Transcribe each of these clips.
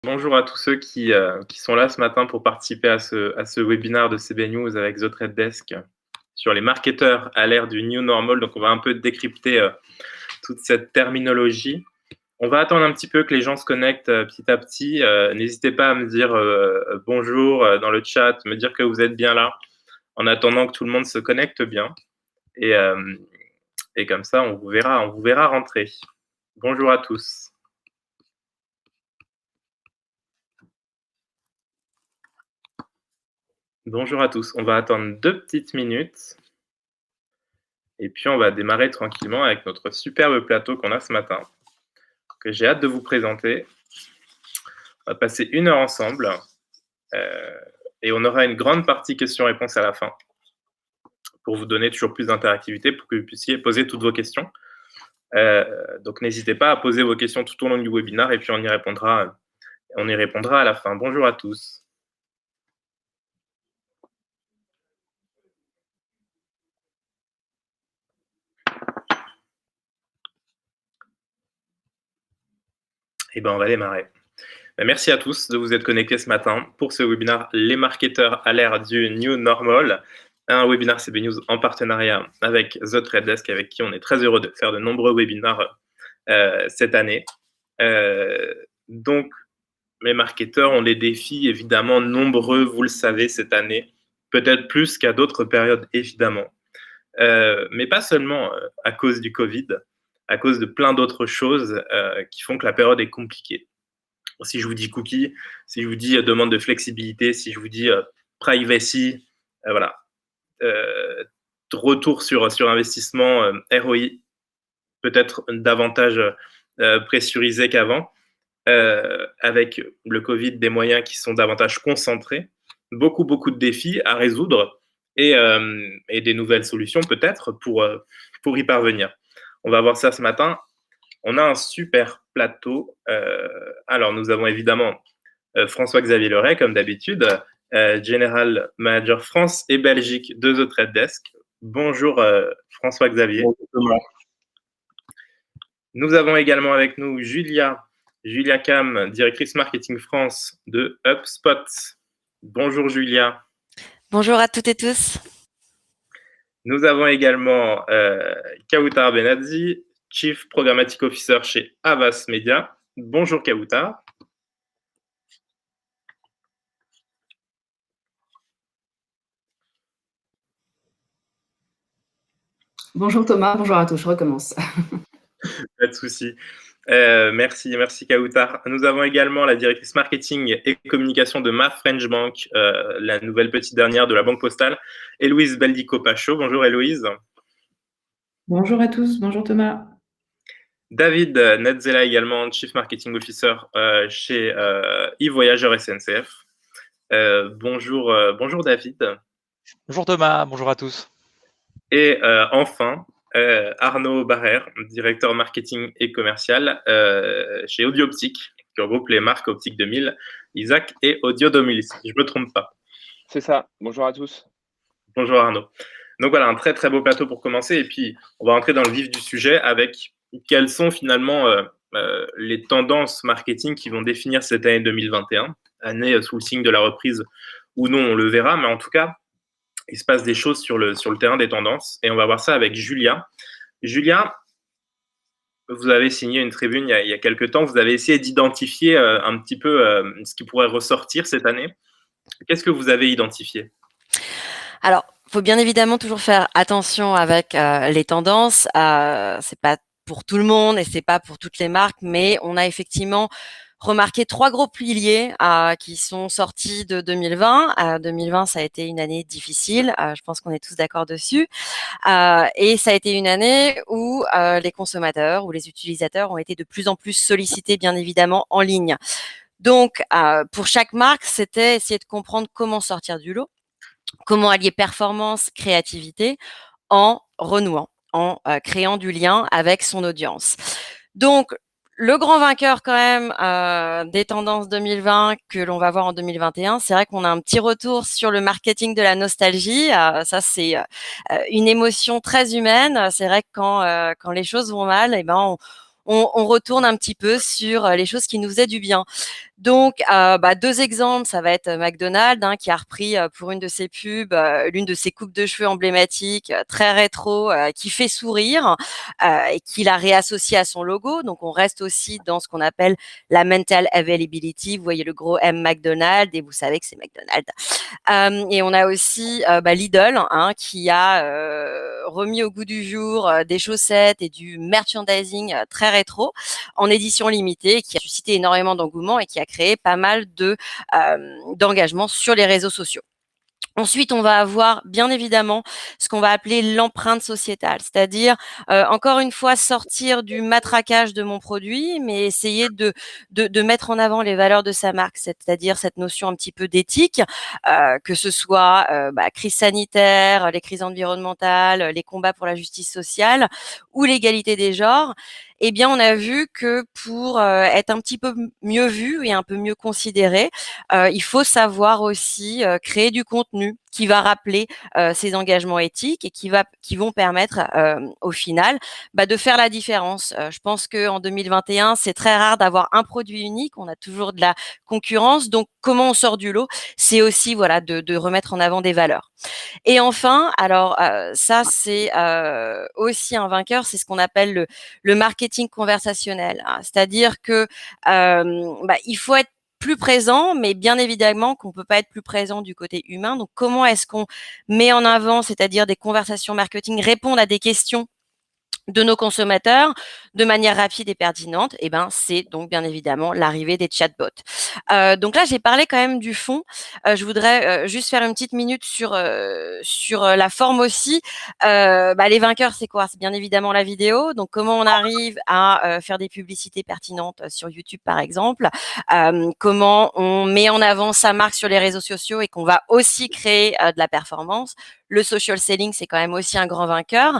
Bonjour à tous ceux qui sont là ce matin pour participer à ce webinaire de CB News avec The Trade Desk sur les marketeurs à l'ère du New Normal. Donc, on va un peu décrypter toute cette terminologie. On va attendre un petit peu que les gens se connectent petit à petit. N'hésitez pas à me dire bonjour dans le chat, me dire que vous êtes bien là, en attendant que tout le monde se connecte bien. Et comme ça, on vous verra rentrer. Bonjour à tous. Bonjour à tous. On va attendre 2 petites minutes. Et puis, on va démarrer tranquillement avec notre superbe plateau qu'on a ce matin, que j'ai hâte de vous présenter. On va passer 1 heure ensemble et on aura une grande partie questions-réponses à la fin pour vous donner toujours plus d'interactivité, pour que vous puissiez poser toutes vos questions. Donc, n'hésitez pas à poser vos questions tout au long du webinaire et puis on y répondra à la fin. Bonjour à tous. Et ben, on va démarrer. Merci à tous de vous être connectés ce matin pour ce webinaire Les marketeurs à l'ère du New Normal, un webinaire CB News en partenariat avec The Trade Desk, avec qui on est très heureux de faire de nombreux webinaires cette année. Donc, les marketeurs ont des défis évidemment nombreux, vous le savez, cette année, peut-être plus qu'à d'autres périodes, évidemment. Mais pas seulement à cause du Covid, à cause de plein d'autres choses qui font que la période est compliquée. Si je vous dis cookies, si je vous dis demande de flexibilité, si je vous dis privacy, voilà. Retour sur investissement ROI, peut-être davantage pressurisé qu'avant, avec le Covid, des moyens qui sont davantage concentrés, beaucoup de défis à résoudre et des nouvelles solutions peut-être pour y parvenir. On va voir ça ce matin. On a un super plateau. Alors, nous avons évidemment François-Xavier Leray, comme d'habitude, General Manager France et Belgique de The Trade Desk. Bonjour François-Xavier. Bonjour Thomas. Nous avons également avec nous Julia Cam, directrice marketing France de HubSpot. Bonjour Julia. Bonjour à toutes et tous. Nous avons également Kautar Benazzi, Chief Programmatic Officer chez Havas Media. Bonjour Kautar. Bonjour Thomas, bonjour à tous, je recommence. Pas de souci. Merci Kautar. Nous avons également la directrice marketing et communication de Ma French Bank, la nouvelle petite dernière de la Banque Postale, Héloïse Beldico-Pacho. Bonjour Héloïse. Bonjour à tous, bonjour Thomas. David Netzela également, Chief Marketing Officer chez e-Voyageurs SNCF. Bonjour David. Bonjour Thomas, bonjour à tous. Et enfin, Arnaud Barrère, directeur marketing et commercial chez Audio Optique, qui regroupe les marques Optique 2000, Isaac et Audio 2000, si je ne me trompe pas. C'est ça, bonjour à tous. Bonjour Arnaud. Donc voilà, un très beau plateau pour commencer, et puis on va entrer dans le vif du sujet avec quelles sont finalement les tendances marketing qui vont définir cette année 2021, année sous le signe de la reprise ou non, on le verra, mais en tout cas, il se passe des choses sur le terrain des tendances, et on va voir ça avec Julia. Julia, vous avez signé une tribune il y a quelques temps, vous avez essayé d'identifier un petit peu ce qui pourrait ressortir cette année. Qu'est-ce que vous avez identifié ? Alors, il faut bien évidemment toujours faire attention avec les tendances. C'est pas pour tout le monde et c'est pas pour toutes les marques, mais on a effectivement remarqué 3 gros piliers qui sont sortis de 2020. 2020, ça a été une année difficile. Je pense qu'on est tous d'accord dessus. Et ça a été une année où les consommateurs ou les utilisateurs ont été de plus en plus sollicités, bien évidemment, en ligne. Donc, pour chaque marque, c'était essayer de comprendre comment sortir du lot, comment allier performance, créativité en renouant, en créant du lien avec son audience. Donc, le grand vainqueur quand même des tendances 2020 que l'on va voir en 2021, c'est vrai qu'on a un petit retour sur le marketing de la nostalgie. Ça, c'est une émotion très humaine. C'est vrai que quand les choses vont mal, eh ben, on retourne un petit peu sur les choses qui nous faisaient du bien. Donc, 2 exemples, ça va être McDonald's, qui a repris pour une de ses pubs, l'une de ses coupes de cheveux emblématiques, très rétro, qui fait sourire, et qu'il a réassocié à son logo. Donc, on reste aussi dans ce qu'on appelle la mental availability. Vous voyez le gros M McDonald's et vous savez que c'est McDonald's. Et on a aussi Lidl, qui a remis au goût du jour des chaussettes et du merchandising très rétro en édition limitée, qui a suscité énormément d'engouement et qui a créé pas mal d'engagement sur les réseaux sociaux. Ensuite, on va avoir bien évidemment ce qu'on va appeler l'empreinte sociétale, c'est-à-dire encore une fois sortir du matraquage de mon produit, mais essayer de mettre en avant les valeurs de sa marque, c'est-à-dire cette notion un petit peu d'éthique, que ce soit crise sanitaire, les crises environnementales, les combats pour la justice sociale ou l'égalité des genres. Eh bien, on a vu que pour être un petit peu mieux vu et un peu mieux considéré, il faut savoir aussi créer du contenu qui va rappeler ces engagements éthiques et qui vont permettre au final de faire la différence. Je pense qu'en 2021, c'est très rare d'avoir un produit unique. On a toujours de la concurrence. Donc, comment on sort du lot? C'est aussi de remettre en avant des valeurs. Et enfin, alors ça c'est aussi un vainqueur, c'est ce qu'on appelle le marketing conversationnel. C'est-à-dire que il faut être plus présent, mais bien évidemment qu'on peut pas être plus présent du côté humain. Donc, comment est-ce qu'on met en avant, c'est-à-dire des conversations marketing, répondre à des questions de nos consommateurs de manière rapide et pertinente? C'est donc bien évidemment l'arrivée des chatbots. Donc là, j'ai parlé quand même du fond. Je voudrais juste faire une petite minute sur la forme aussi. Les vainqueurs, c'est quoi? C'est bien évidemment la vidéo. Donc, comment on arrive à faire des publicités pertinentes sur YouTube, par exemple. Comment on met en avant sa marque sur les réseaux sociaux et qu'on va aussi créer de la performance. Le social selling, c'est quand même aussi un grand vainqueur.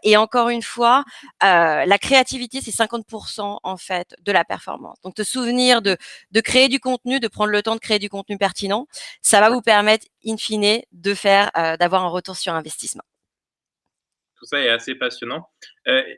Et encore une fois, la créativité, c'est 50% en fait de la performance. Donc, te souvenir de créer du contenu, de prendre le temps de créer du contenu pertinent, ça va vous permettre, in fine, d'avoir un retour sur investissement. Tout ça est assez passionnant. Il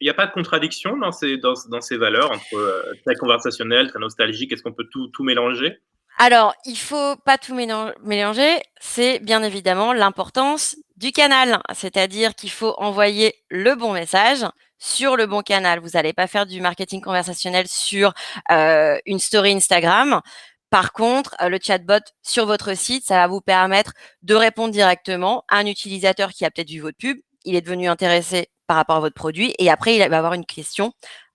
n'y a pas de contradiction dans ces valeurs entre très conversationnel, très nostalgique. Est-ce qu'on peut tout mélanger? Alors, il faut pas tout mélanger. C'est bien évidemment l'importance du canal. C'est-à-dire qu'il faut envoyer le bon message sur le bon canal. Vous n'allez pas faire du marketing conversationnel sur une story Instagram. Par contre, le chatbot sur votre site, ça va vous permettre de répondre directement à un utilisateur qui a peut-être vu votre pub. Il est devenu intéressé par rapport à votre produit et après, il va avoir une question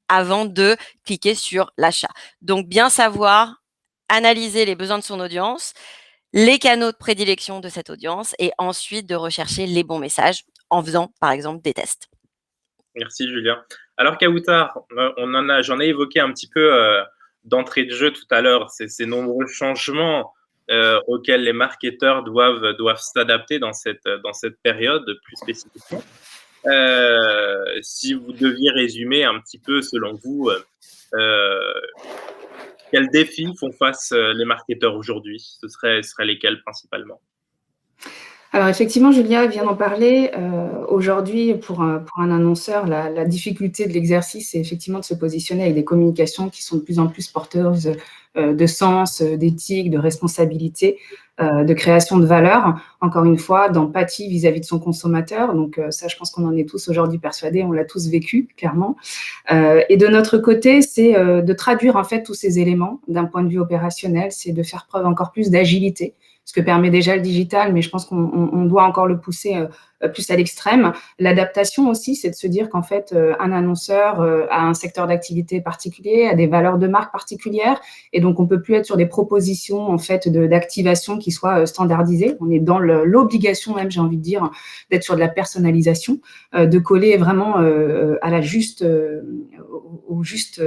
avant de cliquer sur l'achat. Donc, bien savoir analyser les besoins de son audience, les canaux de prédilection de cette audience et ensuite de rechercher les bons messages en faisant, par exemple, des tests. Merci Julien. Alors Kawoutar, j'en ai évoqué un petit peu d'entrée de jeu tout à l'heure, ces nombreux changements auxquels les marketeurs doivent s'adapter dans cette période plus spécifiquement. Si vous deviez résumer un petit peu, selon vous, quels défis font face les marketeurs aujourd'hui? Ce seraient lesquels principalement? Alors effectivement, Julia vient d'en parler. Aujourd'hui, pour un annonceur, la difficulté de l'exercice, c'est effectivement de se positionner avec des communications qui sont de plus en plus porteuses de sens, d'éthique, de responsabilité, de création de valeur, encore une fois, d'empathie vis-à-vis de son consommateur. Donc ça, je pense qu'on en est tous aujourd'hui persuadés, on l'a tous vécu, clairement. Et de notre côté, c'est de traduire en fait tous ces éléments d'un point de vue opérationnel, c'est de faire preuve encore plus d'agilité, ce que permet déjà le digital, mais je pense qu'on doit encore le pousser plus à l'extrême. L'adaptation aussi, c'est de se dire qu'en fait, un annonceur a un secteur d'activité particulier, a des valeurs de marque particulières, et donc on peut plus être sur des propositions en fait d'activation qui soient standardisées. On est dans l'obligation même, j'ai envie de dire, d'être sur de la personnalisation, de coller vraiment à la juste, au juste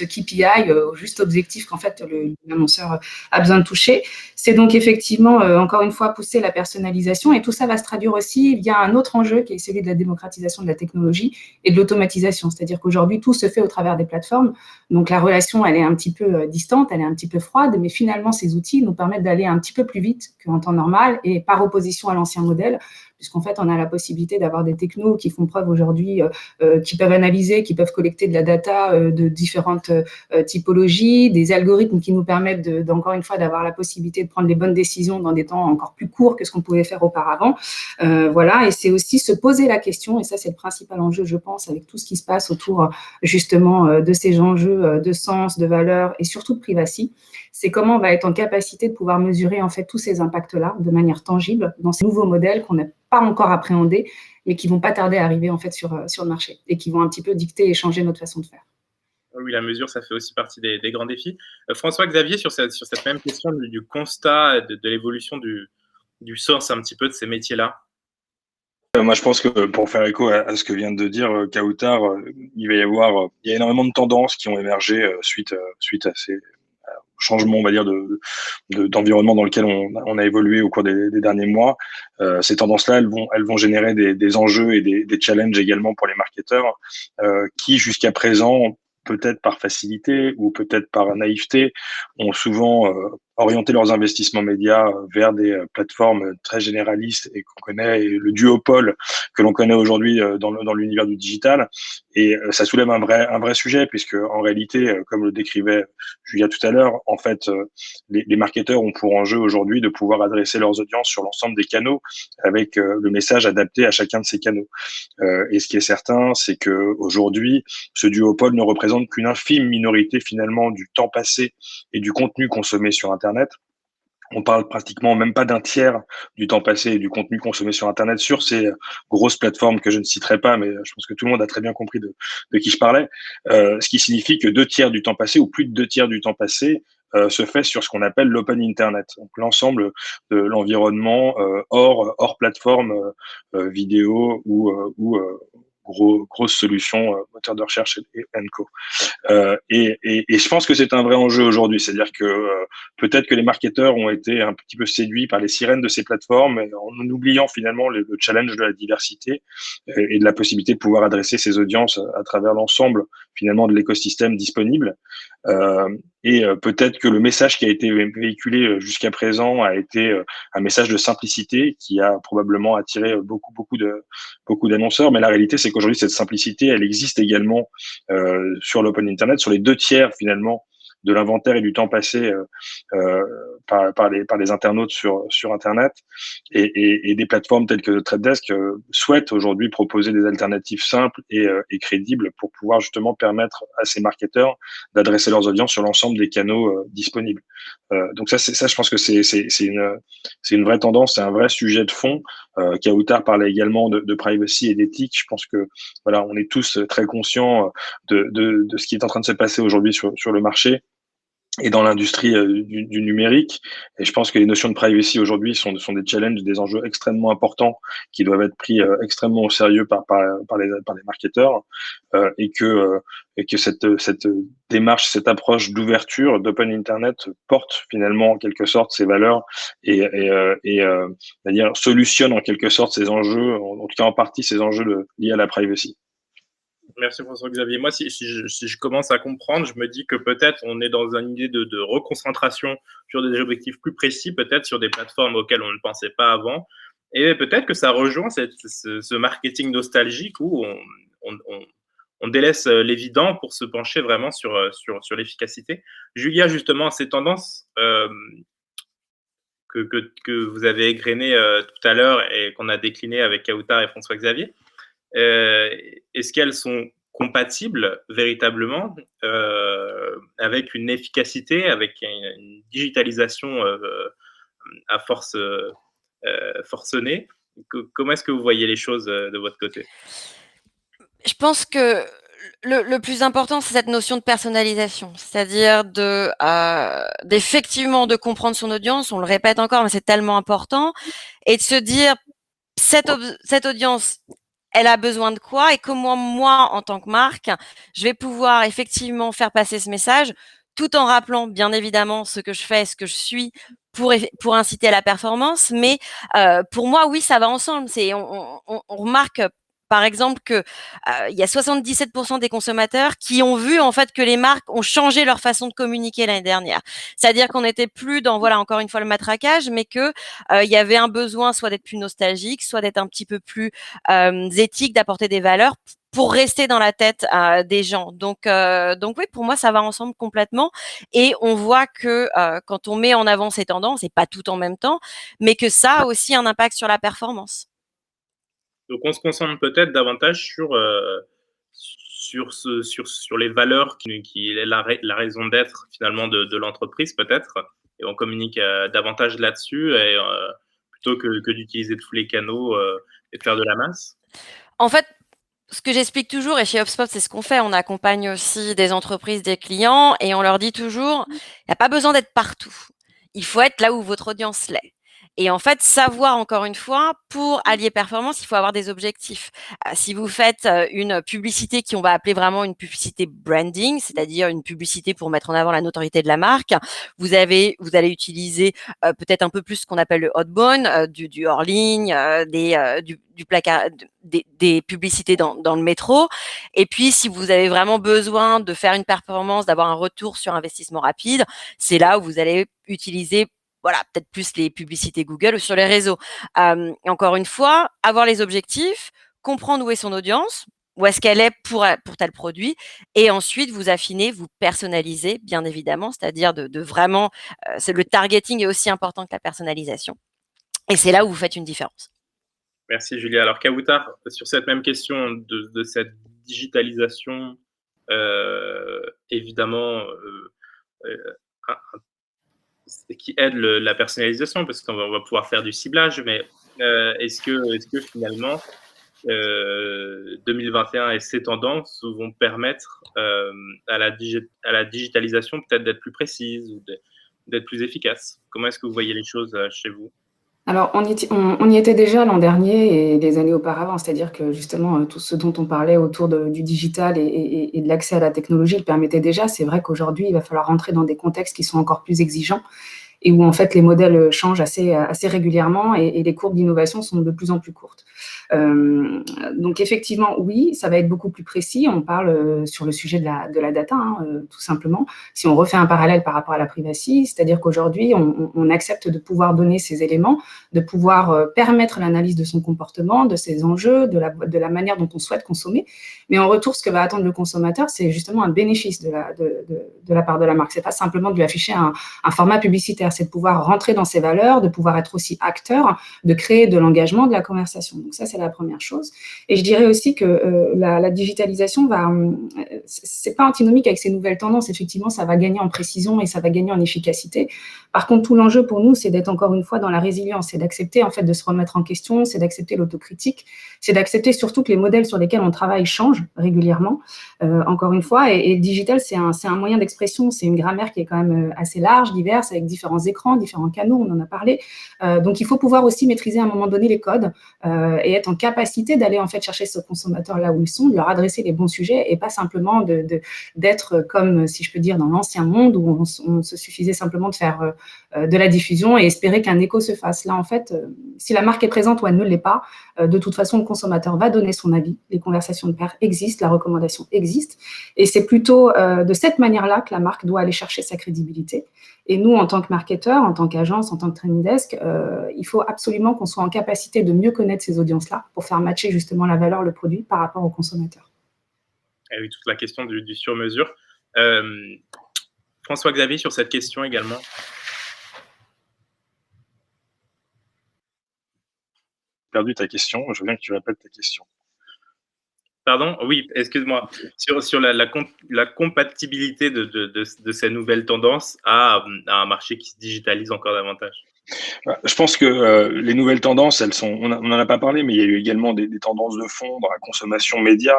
KPI, au juste objectif qu'en fait l'annonceur a besoin de toucher. C'est donc effectivement, encore une fois, pousser la personnalisation, et tout ça va se traduire aussi via un autre enjeu qui est celui de la démocratisation de la technologie et de l'automatisation. C'est-à-dire qu'aujourd'hui, tout se fait au travers des plateformes. Donc, la relation, elle est un petit peu distante, elle est un petit peu froide, mais finalement, ces outils nous permettent d'aller un petit peu plus vite qu'en temps normal, et par opposition à l'ancien modèle, puisqu'en fait, on a la possibilité d'avoir des technos qui font preuve aujourd'hui, qui peuvent analyser, qui peuvent collecter de la data de différentes typologies, des algorithmes qui nous permettent encore une fois d'avoir la possibilité de prendre les bonnes décisions dans des temps encore plus courts que ce qu'on pouvait faire auparavant. Voilà, et c'est aussi se poser la question, et ça c'est le principal enjeu, je pense, avec tout ce qui se passe autour justement de ces enjeux de sens, de valeur et surtout de privacy, c'est comment on va être en capacité de pouvoir mesurer en fait tous ces impacts-là de manière tangible dans ces nouveaux modèles qu'on n'a pas encore appréhendés, mais qui vont pas tarder à arriver en fait sur le marché et qui vont un petit peu dicter et changer notre façon de faire. Oui, la mesure, ça fait aussi partie des grands défis. François-Xavier, sur cette même question du constat, de l'évolution du sens un petit peu de ces métiers-là. Moi, je pense que pour faire écho à ce que vient de dire Kautar, il y a énormément de tendances qui ont émergé suite à ces changements, on va dire, d'environnement dans lequel on a évolué au cours des derniers mois. Ces tendances-là, elles vont générer des enjeux et des challenges également pour les marketeurs qui, jusqu'à présent, peut-être par facilité ou peut-être par naïveté, ont souvent orienté leurs investissements médias vers des plateformes très généralistes et qu'on connaît, et le duopole que l'on connaît aujourd'hui dans l'univers du digital. Et ça soulève un vrai sujet, puisque en réalité, comme le décrivait Julia tout à l'heure, en fait, les marketeurs ont pour enjeu aujourd'hui de pouvoir adresser leurs audiences sur l'ensemble des canaux avec le message adapté à chacun de ces canaux. Et ce qui est certain, c'est que aujourd'hui, ce duopole ne représente qu'une infime minorité finalement du temps passé et du contenu consommé sur Internet. On parle pratiquement même pas d'un tiers du temps passé et du contenu consommé sur Internet sur ces grosses plateformes que je ne citerai pas, mais je pense que tout le monde a très bien compris de qui je parlais. Ce qui signifie que 2 tiers du temps passé, ou plus de 2 tiers du temps passé, se fait sur ce qu'on appelle l'open internet, donc l'ensemble de l'environnement hors plateforme vidéo ou grosse solution moteur de recherche et co. Et je pense que c'est un vrai enjeu aujourd'hui, c'est-à-dire que peut-être que les marketeurs ont été un petit peu séduits par les sirènes de ces plateformes, en oubliant finalement le challenge de la diversité et de la possibilité de pouvoir adresser ces audiences à travers l'ensemble finalement de l'écosystème disponible. Et peut-être que le message qui a été véhiculé jusqu'à présent a été un message de simplicité qui a probablement attiré beaucoup d'annonceurs, mais la réalité c'est qu'aujourd'hui cette simplicité elle existe également sur l'open internet, sur les 2 tiers finalement de l'inventaire et du temps passé par les internautes sur Internet, et des plateformes telles que Trade Desk souhaitent aujourd'hui proposer des alternatives simples et crédibles pour pouvoir justement permettre à ces marketeurs d'adresser leurs audiences sur l'ensemble des canaux disponibles. Donc ça, je pense que c'est une vraie tendance, c'est un vrai sujet de fond. Kautar parlait également de privacy et d'éthique. Je pense que voilà, on est tous très conscients de ce qui est en train de se passer aujourd'hui sur le marché et dans l'industrie du numérique. Et je pense que les notions de privacy aujourd'hui sont des challenges, des enjeux extrêmement importants qui doivent être pris extrêmement au sérieux par les marketeurs, et que cette démarche, cette approche d'ouverture d'open internet porte finalement en quelque sorte ces valeurs et c'est-à-dire solutionne en quelque sorte ces enjeux, en tout cas en partie ces enjeux liés à la privacy. Merci François-Xavier. Moi, si je commence à comprendre, je me dis que peut-être on est dans une idée de reconcentration sur des objectifs plus précis, peut-être sur des plateformes auxquelles on ne pensait pas avant. Et peut-être que ça rejoint ce marketing nostalgique où on délaisse l'évident pour se pencher vraiment sur l'efficacité. Julia, justement, ces tendances que vous avez égrenées tout à l'heure et qu'on a déclinées avec Kautar et François-Xavier, est-ce qu'elles sont compatibles véritablement avec une efficacité, avec une digitalisation à forcenée? Comment est-ce que vous voyez les choses de votre côté? Je pense que le plus important, c'est cette notion de personnalisation, c'est-à-dire d'effectivement de comprendre son audience. On le répète encore, mais c'est tellement important, et de se dire cette audience, elle a besoin de quoi, et comment moi, en tant que marque, je vais pouvoir effectivement faire passer ce message, tout en rappelant bien évidemment ce que je fais, ce que je suis, pour inciter à la performance. Mais pour moi, oui, ça va ensemble. On remarque par exemple que il y a 77% des consommateurs qui ont vu en fait que les marques ont changé leur façon de communiquer l'année dernière. C'est-à-dire qu'on n'était plus dans, voilà, encore une fois, le matraquage, mais que il y avait un besoin soit d'être plus nostalgique, soit d'être un petit peu plus éthique, d'apporter des valeurs pour rester dans la tête des gens. Donc oui, pour moi, ça va ensemble complètement. Et on voit que quand on met en avant ces tendances, et pas tout en même temps, mais que ça a aussi un impact sur la performance. Donc on se concentre peut-être davantage sur les valeurs qui est la raison d'être finalement de l'entreprise peut-être, et on communique davantage là-dessus plutôt que d'utiliser tous les canaux et de faire de la masse. En fait, ce que j'explique toujours, et chez HubSpot, c'est ce qu'on fait, on accompagne aussi des entreprises, des clients, et on leur dit toujours, il n'y a pas besoin d'être partout. Il faut être là où votre audience l'est. Et en fait, savoir, encore une fois, pour allier performance, il faut avoir des objectifs. Si vous faites une publicité qu'on va appeler vraiment une publicité branding, c'est-à-dire une publicité pour mettre en avant la notoriété de la marque, vous allez utiliser peut-être un peu plus ce qu'on appelle le outbound, du hors-ligne, du placard, des publicités dans le métro. Et puis, si vous avez vraiment besoin de faire une performance, d'avoir un retour sur investissement rapide, c'est là où vous allez utiliser, voilà, peut-être plus les publicités Google ou sur les réseaux. Encore une fois, avoir les objectifs, comprendre où est son audience, où est-ce qu'elle est pour tel produit, et ensuite vous affinez, vous personnalisez, bien évidemment, c'est-à-dire de vraiment, le targeting est aussi important que la personnalisation. Et c'est là où vous faites une différence. Merci Julia. Alors Kawoutar, sur cette même question de cette digitalisation, évidemment, qui aide la personnalisation, parce qu'on va pouvoir faire du ciblage, mais est-ce que finalement 2021 et ces tendances vont permettre à la digitalisation peut-être d'être plus précise ou d'être plus efficace? Comment est-ce que vous voyez les choses chez vous? Alors, on y était déjà l'an dernier et des années auparavant, c'est-à-dire que justement, tout ce dont on parlait autour du digital et de l'accès à la technologie le permettait déjà. C'est vrai qu'aujourd'hui, il va falloir rentrer dans des contextes qui sont encore plus exigeants et où en fait les modèles changent assez régulièrement et les courbes d'innovation sont de plus en plus courtes. Donc effectivement, oui, ça va être beaucoup plus précis. On parle sur le sujet de la data, tout simplement. Si on refait un parallèle par rapport à la privacy, c'est-à-dire qu'aujourd'hui, on accepte de pouvoir donner ces éléments, de pouvoir permettre l'analyse de son comportement, de ses enjeux, de la manière dont on souhaite consommer. Mais en retour, ce que va attendre le consommateur, c'est justement un bénéfice de la part de la marque. C'est pas simplement de lui afficher un format publicitaire, c'est de pouvoir rentrer dans ses valeurs, de pouvoir être aussi acteur, de créer de l'engagement, de la conversation. Donc ça, c'est la première chose. Et je dirais aussi que la digitalisation c'est pas antinomique avec ces nouvelles tendances. Effectivement, ça va gagner en précision et ça va gagner en efficacité. Par contre, tout l'enjeu pour nous, c'est d'être encore une fois dans la résilience, c'est d'accepter en fait de se remettre en question, c'est d'accepter l'autocritique, c'est d'accepter surtout que les modèles sur lesquels on travaille changent régulièrement. Encore une fois, et le digital, c'est un moyen d'expression, c'est une grammaire qui est quand même assez large, diverse, avec différents écrans, différents canaux, on en a parlé. Donc, il faut pouvoir aussi maîtriser à un moment donné les codes et être en capacité d'aller en fait chercher ce consommateur là où ils sont, de leur adresser les bons sujets et pas simplement d'être comme, si je peux dire, dans l'ancien monde où on se suffisait simplement de faire de la diffusion et espérer qu'un écho se fasse. Là, en fait, si la marque est présente ou elle ne l'est pas, de toute façon, le consommateur va donner son avis. Les conversations de pair existent, la recommandation existe. Et c'est plutôt de cette manière-là que la marque doit aller chercher sa crédibilité. Et nous, en tant que marketeur, en tant qu'agence, en tant que training desk, il faut absolument qu'on soit en capacité de mieux connaître ces audiences-là pour faire matcher justement la valeur, le produit par rapport au consommateur. Et oui, toute la question du sur-mesure. François-Xavier, sur cette question également. Perdu ta question, je veux bien que tu répètes ta question. Pardon? Oui, excuse-moi. Sur la compatibilité de ces nouvelles tendances à un marché qui se digitalise encore davantage. Je pense que les nouvelles tendances, on n'en a pas parlé, mais il y a eu également des tendances de fond dans la consommation média.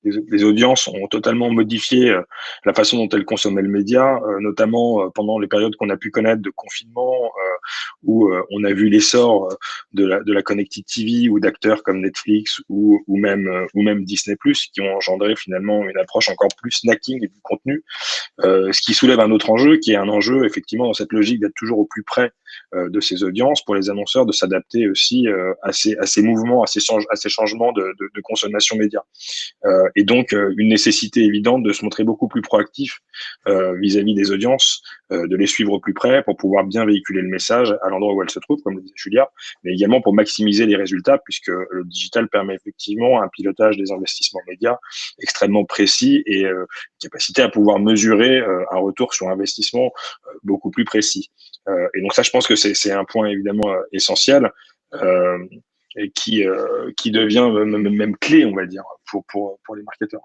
Les audiences ont totalement modifié la façon dont elles consommaient le média, notamment pendant les périodes qu'on a pu connaître de confinement, où on a vu l'essor de la connected TV ou d'acteurs comme Netflix ou même Disney+, qui ont engendré finalement une approche encore plus snacking et du contenu, ce qui soulève un autre enjeu, qui est un enjeu effectivement dans cette logique d'être toujours au plus près de ces audiences, pour les annonceurs de s'adapter aussi à ces mouvements, à ces changements de consommation média. Et donc, une nécessité évidente de se montrer beaucoup plus proactif vis-à-vis des audiences, de les suivre au plus près pour pouvoir bien véhiculer le message à l'endroit où elles se trouvent, comme le disait Julia, mais également pour maximiser les résultats, puisque le digital permet effectivement un pilotage des investissements médias extrêmement précis et capacité à pouvoir mesurer un retour sur investissement beaucoup plus précis. Et donc ça, je pense que c'est un point évidemment essentiel. Et qui devient même clé, on va dire, pour les marketeurs.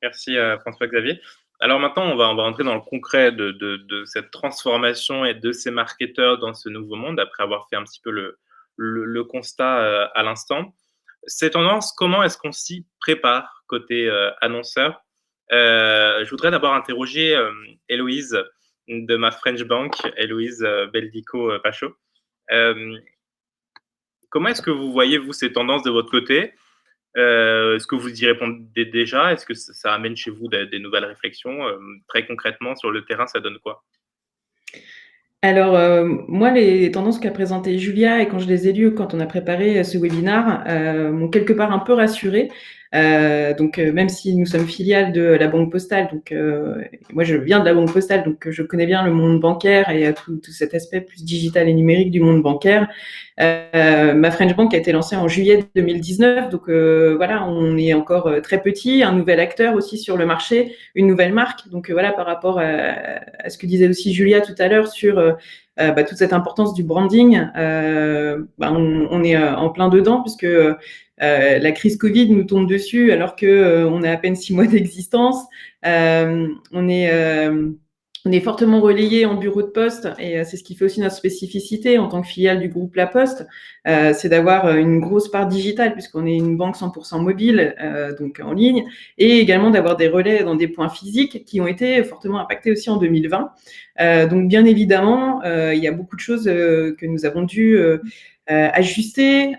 Merci François-Xavier. Alors maintenant, on va rentrer dans le concret de cette transformation et de ces marketeurs dans ce nouveau monde, après avoir fait un petit peu le constat à l'instant. Ces tendances, comment est-ce qu'on s'y prépare côté annonceur? Je voudrais d'abord interroger Héloïse de ma French Bank, Héloïse Beldico-Pacho. Comment est-ce que vous voyez, vous, ces tendances de votre côté? Est-ce que vous y répondez déjà? Est-ce que ça amène chez vous des nouvelles réflexions? Très concrètement, sur le terrain, ça donne quoi? Alors, moi, les tendances qu'a présentées Julia et quand je les ai lues, quand on a préparé ce webinaire, m'ont quelque part un peu rassurée. Donc, même si nous sommes filiales de la Banque Postale, donc moi je viens de la Banque Postale, donc je connais bien le monde bancaire et tout cet aspect plus digital et numérique du monde bancaire. Ma French Bank a été lancée en juillet 2019, donc voilà, on est encore très petit, un nouvel acteur aussi sur le marché, une nouvelle marque. Donc voilà, par rapport à ce que disait aussi Julia tout à l'heure sur toute cette importance du branding, on est en plein dedans puisque la crise Covid nous tombe dessus alors que on a à peine 6 mois d'existence. On est fortement relayé en bureau de poste et c'est ce qui fait aussi notre spécificité en tant que filiale du groupe La Poste, c'est d'avoir une grosse part digitale puisqu'on est une banque 100% mobile, donc en ligne, et également d'avoir des relais dans des points physiques qui ont été fortement impactés aussi en 2020. Donc bien évidemment, il y a beaucoup de choses que nous avons dû ajuster,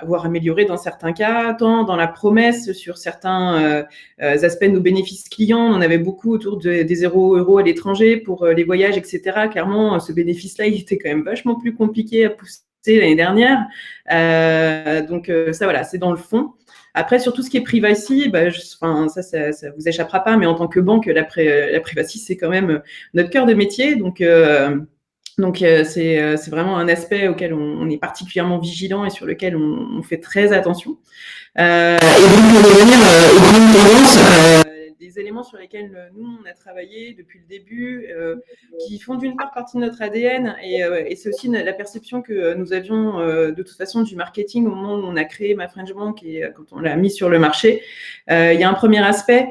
voire améliorer dans certains cas, tant dans la promesse sur certains aspects de nos bénéfices clients. On en avait beaucoup autour des 0 € à l'étranger pour les voyages, etc. Clairement, ce bénéfice-là, il était quand même vachement plus compliqué à pousser l'année dernière. Donc ça, voilà, c'est dans le fond. Après, sur tout ce qui est privacy, ça vous échappera pas, mais en tant que banque, la privacy, c'est quand même notre cœur de métier. Donc c'est vraiment un aspect auquel on est particulièrement vigilant et sur lequel on fait très attention. Et donc pour revenir aux grandes tendances, des éléments sur lesquels nous on a travaillé depuis le début, qui font d'une part partie de notre ADN et c'est aussi la perception que nous avions de toute façon du marketing au moment où on a créé ma French Bank et quand on l'a mis sur le marché. Il y a un premier aspect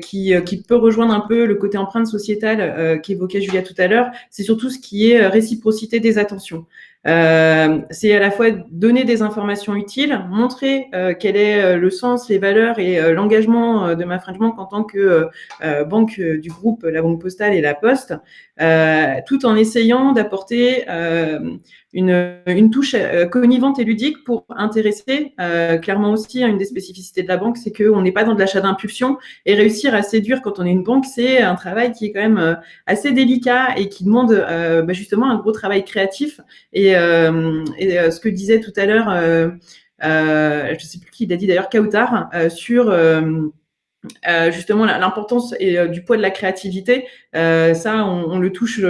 qui peut rejoindre un peu le côté empreinte sociétale qu'évoquait Julia tout à l'heure, c'est surtout ce qui est réciprocité des attentions. C'est à la fois donner des informations utiles, montrer quel est le sens, les valeurs et l'engagement de ma French Bank en tant que banque du groupe La Banque Postale et La Poste, tout en essayant d'apporter une touche connivante et ludique pour intéresser. Clairement aussi, une des spécificités de la banque, c'est qu'on n'est pas dans de l'achat d'impulsion et réussir à séduire quand on est une banque, c'est un travail qui est quand même assez délicat et qui demande justement un gros travail créatif. Et ce que disait tout à l'heure, je ne sais plus qui l'a dit d'ailleurs, Kautar, sur justement l'importance du poids de la créativité, ça on le touche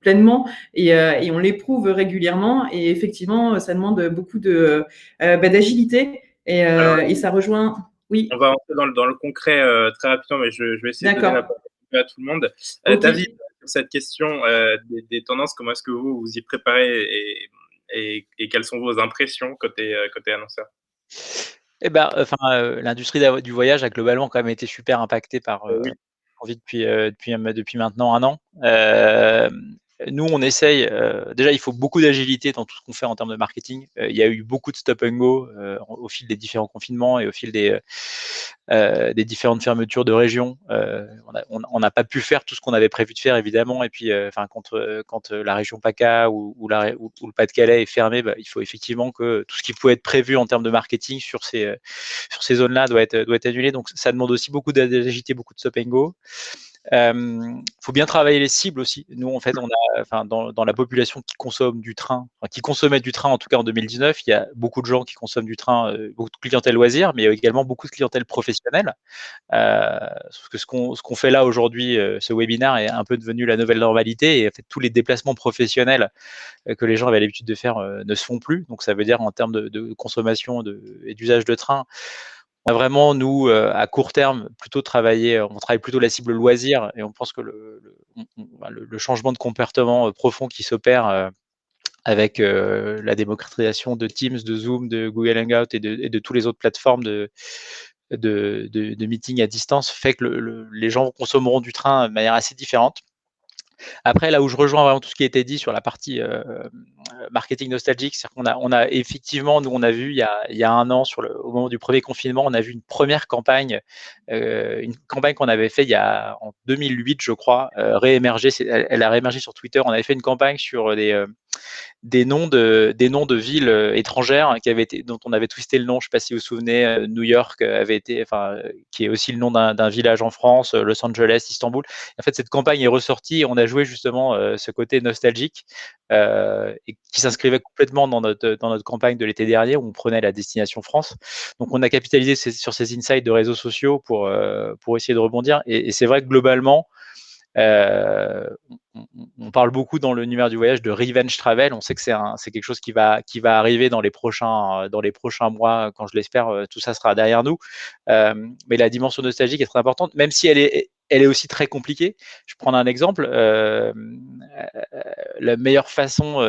pleinement et on l'éprouve régulièrement et effectivement ça demande beaucoup d'agilité et ça rejoint. Oui. On va rentrer dans le concret très rapidement, mais je vais essayer de donner la parole à tout le monde. Okay. David, sur cette question des tendances, comment est-ce que vous y préparez et quelles sont vos impressions côté annonceur? Eh ben, l'industrie du voyage a globalement quand même été super impactée par Covid depuis maintenant 1 an. Nous, on essaye. Déjà, il faut beaucoup d'agilité dans tout ce qu'on fait en termes de marketing. Il y a eu beaucoup de stop and go au fil des différents confinements et au fil des différentes fermetures de régions. On n'a pas pu faire tout ce qu'on avait prévu de faire, évidemment. Et puis, quand la région PACA ou le Pas-de-Calais est fermé, il faut effectivement que tout ce qui pouvait être prévu en termes de marketing sur ces zones-là doit être annulé. Donc, ça demande aussi beaucoup d'agilité, beaucoup de stop and go. Faut bien travailler les cibles aussi. Nous, en fait, on a, enfin, dans la population qui consomme du train, enfin, qui consommait du train en tout cas en 2019, il y a beaucoup de gens qui consomment du train, beaucoup de clientèle loisirs, mais il y a également beaucoup de clientèle professionnelle. Sauf que ce qu'on fait là aujourd'hui, ce webinaire est un peu devenu la nouvelle normalité et en fait tous les déplacements professionnels que les gens avaient l'habitude de faire ne se font plus. Donc ça veut dire en termes de consommation et d'usage de train, on a vraiment, nous, à court terme, plutôt travaillé, on travaille plutôt la cible loisir et on pense que le changement de comportement profond qui s'opère avec la démocratisation de Teams, de Zoom, de Google Hangout et de tous les autres plateformes de meeting à distance fait que les gens consommeront du train de manière assez différente. Après, là où je rejoins vraiment tout ce qui a été dit sur la partie marketing nostalgique, c'est qu'on on a effectivement, nous, on a vu il y a un an, au moment du premier confinement, on a vu une première campagne, une campagne qu'on avait fait en 2008, je crois, réémerger. Elle a réémergé sur Twitter. On avait fait une campagne sur des noms de villes étrangères dont on avait twisté le nom. Je ne sais pas si vous vous souvenez, New York avait été, qui est aussi le nom d'un village en France, Los Angeles, Istanbul. En fait, cette campagne est ressortie et on a joué justement ce côté nostalgique et qui s'inscrivait complètement dans notre campagne de l'été dernier où on prenait la destination France. Donc, on a capitalisé sur ces insights de réseaux sociaux pour essayer de rebondir. Et c'est vrai que globalement, on parle beaucoup dans le numéro du voyage de revenge travel. On sait que c'est quelque chose qui va arriver dans les prochains mois. Quand je l'espère, tout ça sera derrière nous. Mais la dimension nostalgique est très importante, même si elle est aussi très compliquée. Je prends un exemple. La meilleure façon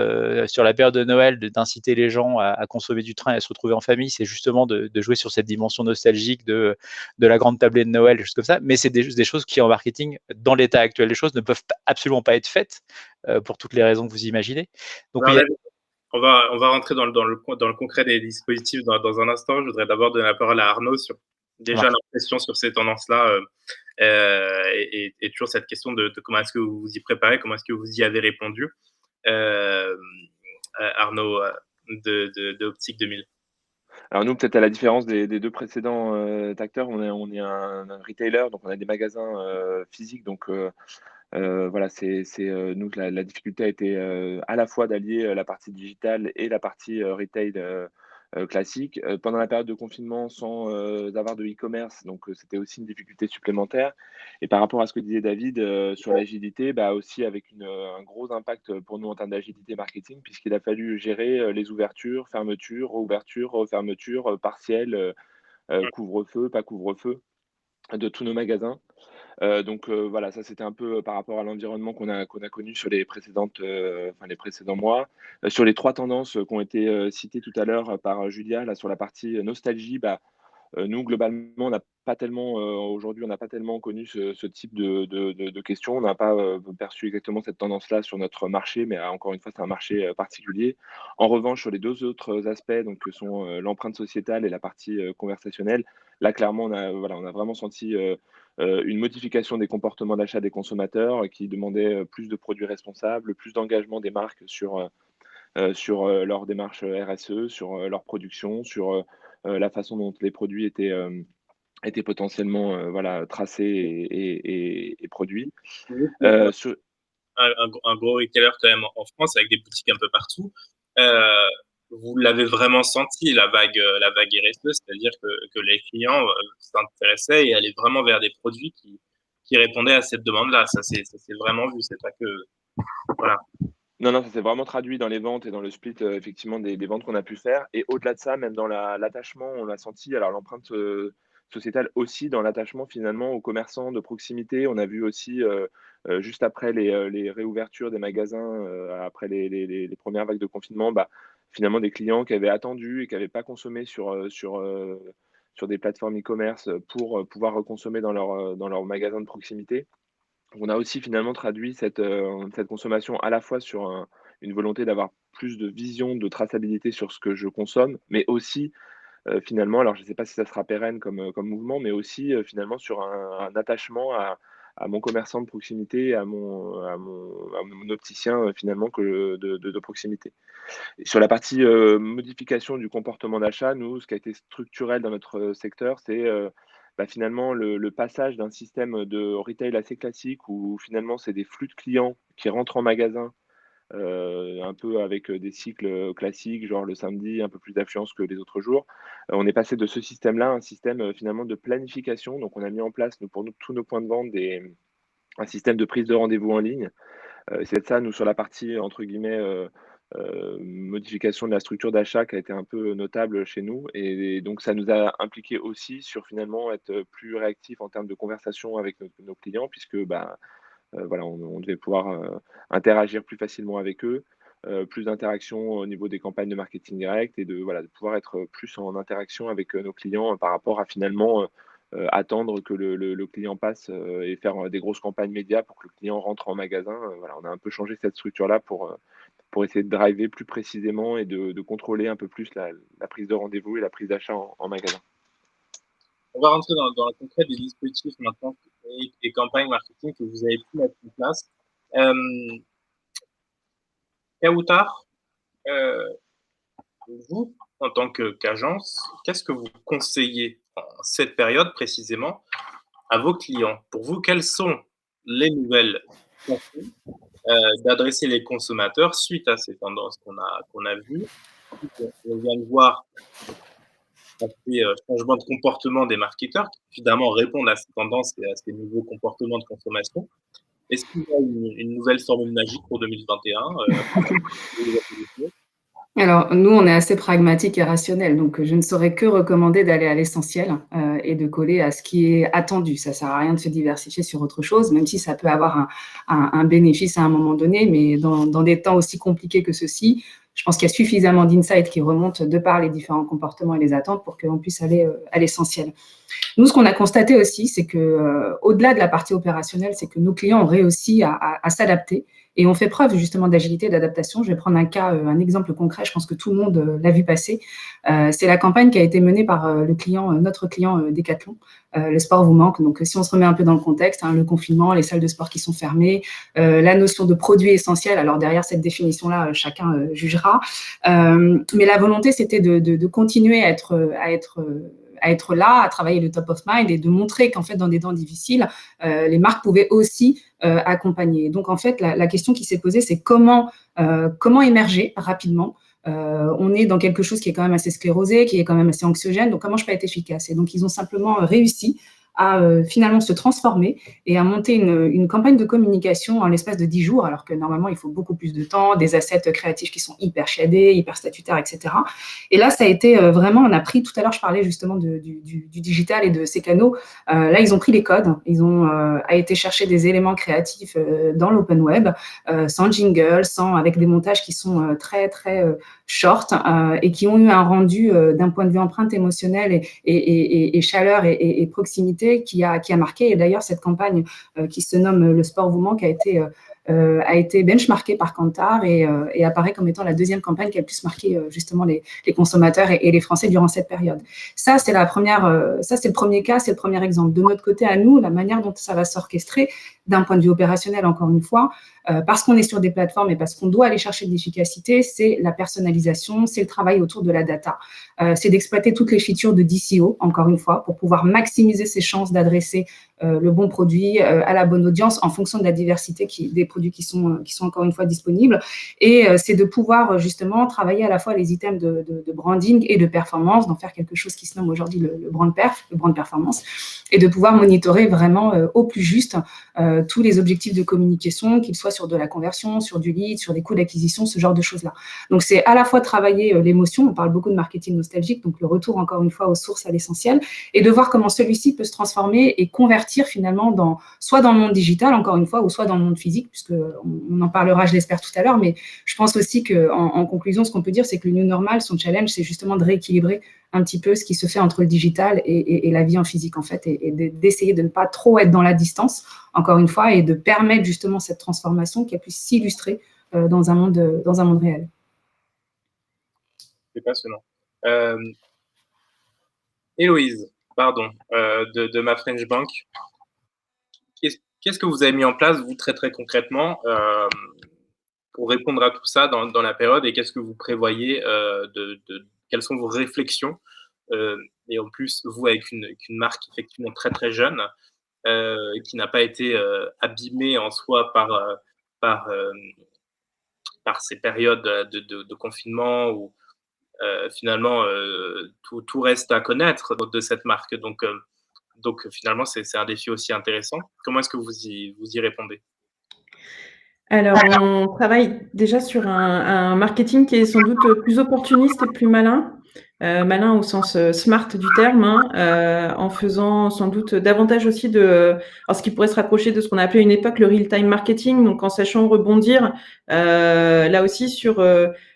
sur la période de Noël d'inciter les gens à consommer du train et à se retrouver en famille, c'est justement de jouer sur cette dimension nostalgique de la grande tablée de Noël, juste comme ça. Mais c'est des choses qui, en marketing, dans l'état actuel des choses, ne peuvent absolument pas être faites pour toutes les raisons que vous imaginez. Donc, on va rentrer dans le concret des dispositifs dans un instant. Je voudrais d'abord donner la parole à Arnaud sur déjà l'impression sur ces tendances-là et toujours cette question de comment est-ce que vous vous y préparez, comment est-ce que vous y avez répondu. Arnaud de Optique 2000. Alors nous, peut-être à la différence des deux précédents acteurs, on est un retailer, donc on a des magasins physiques. Donc voilà, nous, la difficulté a été à la fois d'allier la partie digitale et la partie retail classique. Pendant la période de confinement, sans avoir de e-commerce, donc c'était aussi une difficulté supplémentaire. Et par rapport à ce que disait David sur l'agilité, bah, aussi avec un gros impact pour nous en termes d'agilité marketing, puisqu'il a fallu gérer les ouvertures, fermetures, réouvertures, refermetures, partielles, couvre-feu, pas couvre-feu, de tous nos magasins. Donc voilà, ça c'était un peu par rapport à l'environnement qu'on a connu sur les précédents mois. Sur les 3 tendances qui ont été citées tout à l'heure par Julia, là sur la partie nostalgie, bah, nous globalement on n'a pas tellement, aujourd'hui on n'a pas tellement connu ce type de questions. On n'a pas perçu exactement cette tendance-là sur notre marché, mais encore une fois c'est un marché particulier. En revanche, sur les 2 autres aspects, donc que sont l'empreinte sociétale et la partie conversationnelle, là clairement on a vraiment senti une modification des comportements d'achat des consommateurs qui demandaient plus de produits responsables, plus d'engagement des marques sur leur démarche RSE, sur leur production, sur la façon dont les produits étaient potentiellement voilà, tracés et produits. Sur... un gros retailer quand même en France avec des boutiques un peu partout. Vous l'avez vraiment senti, la vague RSE, c'est-à-dire que les clients s'intéressaient et allaient vraiment vers des produits qui répondaient à cette demande-là. Ça c'est vraiment vu, c'est pas que... Voilà. Non, ça s'est vraiment traduit dans les ventes et dans le split effectivement des ventes qu'on a pu faire. Et au-delà de ça, même dans l'attachement, on l'a senti. Alors l'empreinte sociétale aussi dans l'attachement finalement aux commerçants de proximité. On a vu aussi juste après les réouvertures des magasins, après les premières vagues de confinement, bah, finalement des clients qui avaient attendu et qui n'avaient pas consommé sur des plateformes e-commerce pour pouvoir reconsommer dans leur magasin de proximité. On a aussi finalement traduit cette consommation à la fois sur une volonté d'avoir plus de vision, de traçabilité sur ce que je consomme, mais aussi finalement, alors je ne sais pas si ça sera pérenne comme mouvement, mais aussi finalement sur un attachement à mon commerçant de proximité, à mon opticien finalement de proximité. Et sur la partie modification du comportement d'achat, nous, ce qui a été structurel dans notre secteur, c'est finalement, le passage d'un système de retail assez classique où finalement, c'est des flux de clients qui rentrent en magasin, un peu avec des cycles classiques, genre le samedi, un peu plus d'affluence que les autres jours. On est passé de ce système-là à un système finalement de planification. Donc, on a mis en place, pour tous nos points de vente, un système de prise de rendez-vous en ligne. C'est ça, nous, sur la partie, entre guillemets, modification de la structure d'achat qui a été un peu notable chez nous. Et donc, ça nous a impliqué aussi sur finalement être plus réactif en termes de conversation avec nos clients, puisque voilà, on devait pouvoir interagir plus facilement avec eux, plus d'interaction au niveau des campagnes de marketing direct et de pouvoir être plus en interaction avec nos clients par rapport à finalement attendre que le client passe et faire des grosses campagnes médias pour que le client rentre en magasin. Voilà, on a un peu changé cette structure-là pour essayer de driver plus précisément et de contrôler un peu plus la prise de rendez-vous et la prise d'achat en magasin. On va rentrer dans le concret des dispositifs maintenant et campagnes marketing que vous avez pu mettre en place. Kautar, vous, en tant qu'agence, qu'est-ce que vous conseillez en cette période précisément à vos clients? Pour vous, quelles sont les nouvelles façons d'adresser les consommateurs suite à ces tendances qu'on a vues? On vient de voir ces changements de comportement des marketeurs qui évidemment répondent à ces tendances et à ces nouveaux comportements de consommation. Est-ce qu'il y a une nouvelle formule magique pour 2021 Alors, nous, on est assez pragmatique et rationnel, donc je ne saurais que recommander d'aller à l'essentiel et de coller à ce qui est attendu. Ça ne sert à rien de se diversifier sur autre chose, même si ça peut avoir un bénéfice à un moment donné, mais dans des temps aussi compliqués que ceux-ci, je pense qu'il y a suffisamment d'insights qui remontent de par les différents comportements et les attentes pour qu'on puisse aller à l'essentiel. Nous, ce qu'on a constaté aussi, c'est que au-delà de la partie opérationnelle, c'est que nos clients ont réussi à s'adapter et ont fait preuve justement d'agilité et d'adaptation. Je vais prendre un exemple concret, je pense que tout le monde l'a vu passer. C'est la campagne qui a été menée par notre client Decathlon. Le sport vous manque. Donc, si on se remet un peu dans le contexte, le confinement, les salles de sport qui sont fermées, la notion de produit essentiel. Alors, derrière cette définition-là, chacun jugera. Mais la volonté, c'était de continuer à être là, à travailler le top of mind et de montrer qu'en fait, dans des temps difficiles, les marques pouvaient aussi accompagner. Donc, en fait, la question qui s'est posée, c'est comment émerger rapidement. On est dans quelque chose qui est quand même assez sclérosé, qui est quand même assez anxiogène, donc comment je peux être efficace? Et donc, ils ont simplement réussi à finalement se transformer et à monter une campagne de communication en l'espace de 10 jours, alors que normalement, il faut beaucoup plus de temps, des assets créatifs qui sont hyper shadés, hyper statutaires, etc. Et là, ça a été vraiment, on a pris, tout à l'heure, je parlais justement du digital et de ces canaux. Là, ils ont pris les codes, ils ont été chercher des éléments créatifs dans l'open web, sans jingle, avec des montages qui sont très, très short et qui ont eu un rendu d'un point de vue empreinte émotionnelle et chaleur et proximité qui a marqué. Et d'ailleurs, cette campagne qui se nomme Le sport vous manque a été benchmarkée par Kantar et apparaît comme étant la deuxième campagne qui a le plus marqué justement les consommateurs et les Français durant cette période. Ça, c'est le premier cas, c'est le premier exemple. De notre côté, à nous, la manière dont ça va s'orchestrer, d'un point de vue opérationnel, encore une fois, parce qu'on est sur des plateformes et parce qu'on doit aller chercher de l'efficacité, c'est la personnalisation, c'est le travail autour de la data. C'est d'exploiter toutes les features de DCO, encore une fois, pour pouvoir maximiser ses chances d'adresser le bon produit à la bonne audience en fonction de la diversité des produits qui sont encore une fois disponibles. Et c'est de pouvoir justement travailler à la fois les items de branding et de performance, d'en faire quelque chose qui se nomme aujourd'hui le brand performance, et de pouvoir monitorer vraiment au plus juste tous les objectifs de communication, qu'ils soient sur de la conversion, sur du lead, sur des coûts d'acquisition, ce genre de choses-là. Donc, c'est à la fois travailler l'émotion, on parle beaucoup de marketing nostalgique, donc le retour, encore une fois, aux sources, à l'essentiel, et de voir comment celui-ci peut se transformer et convertir finalement soit dans le monde digital, encore une fois, ou soit dans le monde physique, puisqu'on en parlera, je l'espère, tout à l'heure, mais je pense aussi qu'en conclusion, ce qu'on peut dire, c'est que le New Normal, son challenge, c'est justement de rééquilibrer un petit peu ce qui se fait entre le digital et la vie en physique, en fait, et d'essayer de ne pas trop être dans la distance, encore une fois, et de permettre justement cette transformation qui puisse s'illustrer dans un monde réel. C'est passionnant. Héloïse, pardon, de ma French Bank. Qu'est-ce que vous avez mis en place, vous, très très concrètement, pour répondre à tout ça dans la période, et qu'est-ce que vous prévoyez, quelles sont vos réflexions et en plus, vous, avec une marque effectivement très, très jeune, qui n'a pas été abîmée en soi par, par ces périodes de confinement où finalement tout reste à connaître de cette marque. Donc finalement, c'est un défi aussi intéressant. Comment est-ce que vous y répondez? Alors, on travaille déjà sur un marketing qui est sans doute plus opportuniste et plus malin. Malin au sens smart du terme, hein, en faisant sans doute davantage aussi alors ce qui pourrait se rapprocher de ce qu'on a appelé à une époque le real-time marketing, donc en sachant rebondir là aussi sur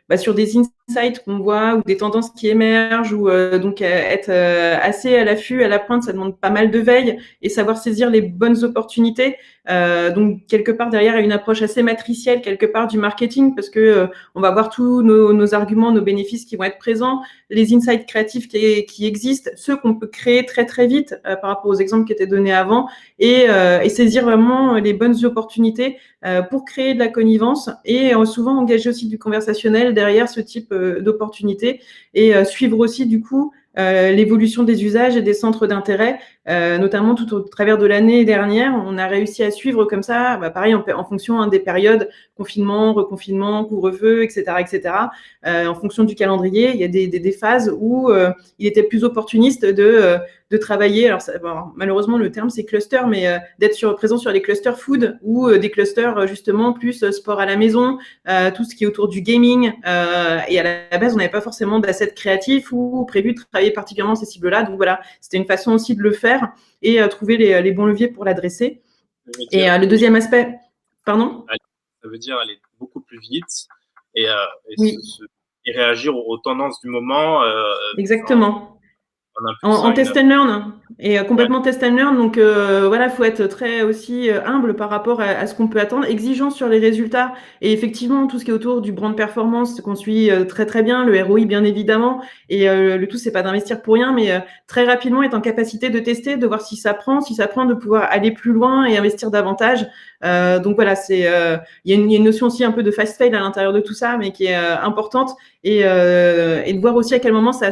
des insights qu'on voit ou des tendances qui émergent, ou donc être assez à l'affût, à la pointe, ça demande pas mal de veille et savoir saisir les bonnes opportunités. Donc quelque part derrière, il y a une approche assez matricielle quelque part du marketing, parce que on va voir tous nos arguments, nos bénéfices qui vont être présents, les insights créatifs qui existent, ceux qu'on peut créer très très vite par rapport aux exemples qui étaient donnés avant, et saisir vraiment les bonnes opportunités pour créer de la connivence, et souvent engager aussi du conversationnel derrière ce type d'opportunités, et suivre aussi du coup l'évolution des usages et des centres d'intérêt, notamment tout au travers de l'année dernière. On a réussi à suivre comme ça, pareil en fonction des périodes, confinement, reconfinement, couvre-feu, etc., en fonction du calendrier. Il y a des phases où il était plus opportuniste de travailler. Alors malheureusement le terme c'est cluster, mais d'être présent sur les clusters food ou des clusters justement plus sport à la maison, tout ce qui est autour du gaming. Et à la base on n'avait pas forcément d'assets créatifs ou prévu de travailler particulièrement ces cibles-là. Donc voilà, c'était une façon aussi de le faire et trouver les bons leviers pour l'adresser. Et le deuxième aspect, pardon ? Ça veut dire aller beaucoup plus vite et oui. Et réagir aux tendances du moment. Exactement. En test and learn, et complètement test and learn. Donc voilà, faut être très aussi humble par rapport à ce qu'on peut attendre, exigeant sur les résultats, et effectivement tout ce qui est autour du brand performance qu'on suit très très bien, le ROI bien évidemment, et le tout c'est pas d'investir pour rien, mais très rapidement être en capacité de tester, de voir si ça prend, de pouvoir aller plus loin et investir davantage. Donc voilà, il y a une notion aussi un peu de fast fail à l'intérieur de tout ça, mais qui est importante, et de voir aussi à quel moment ça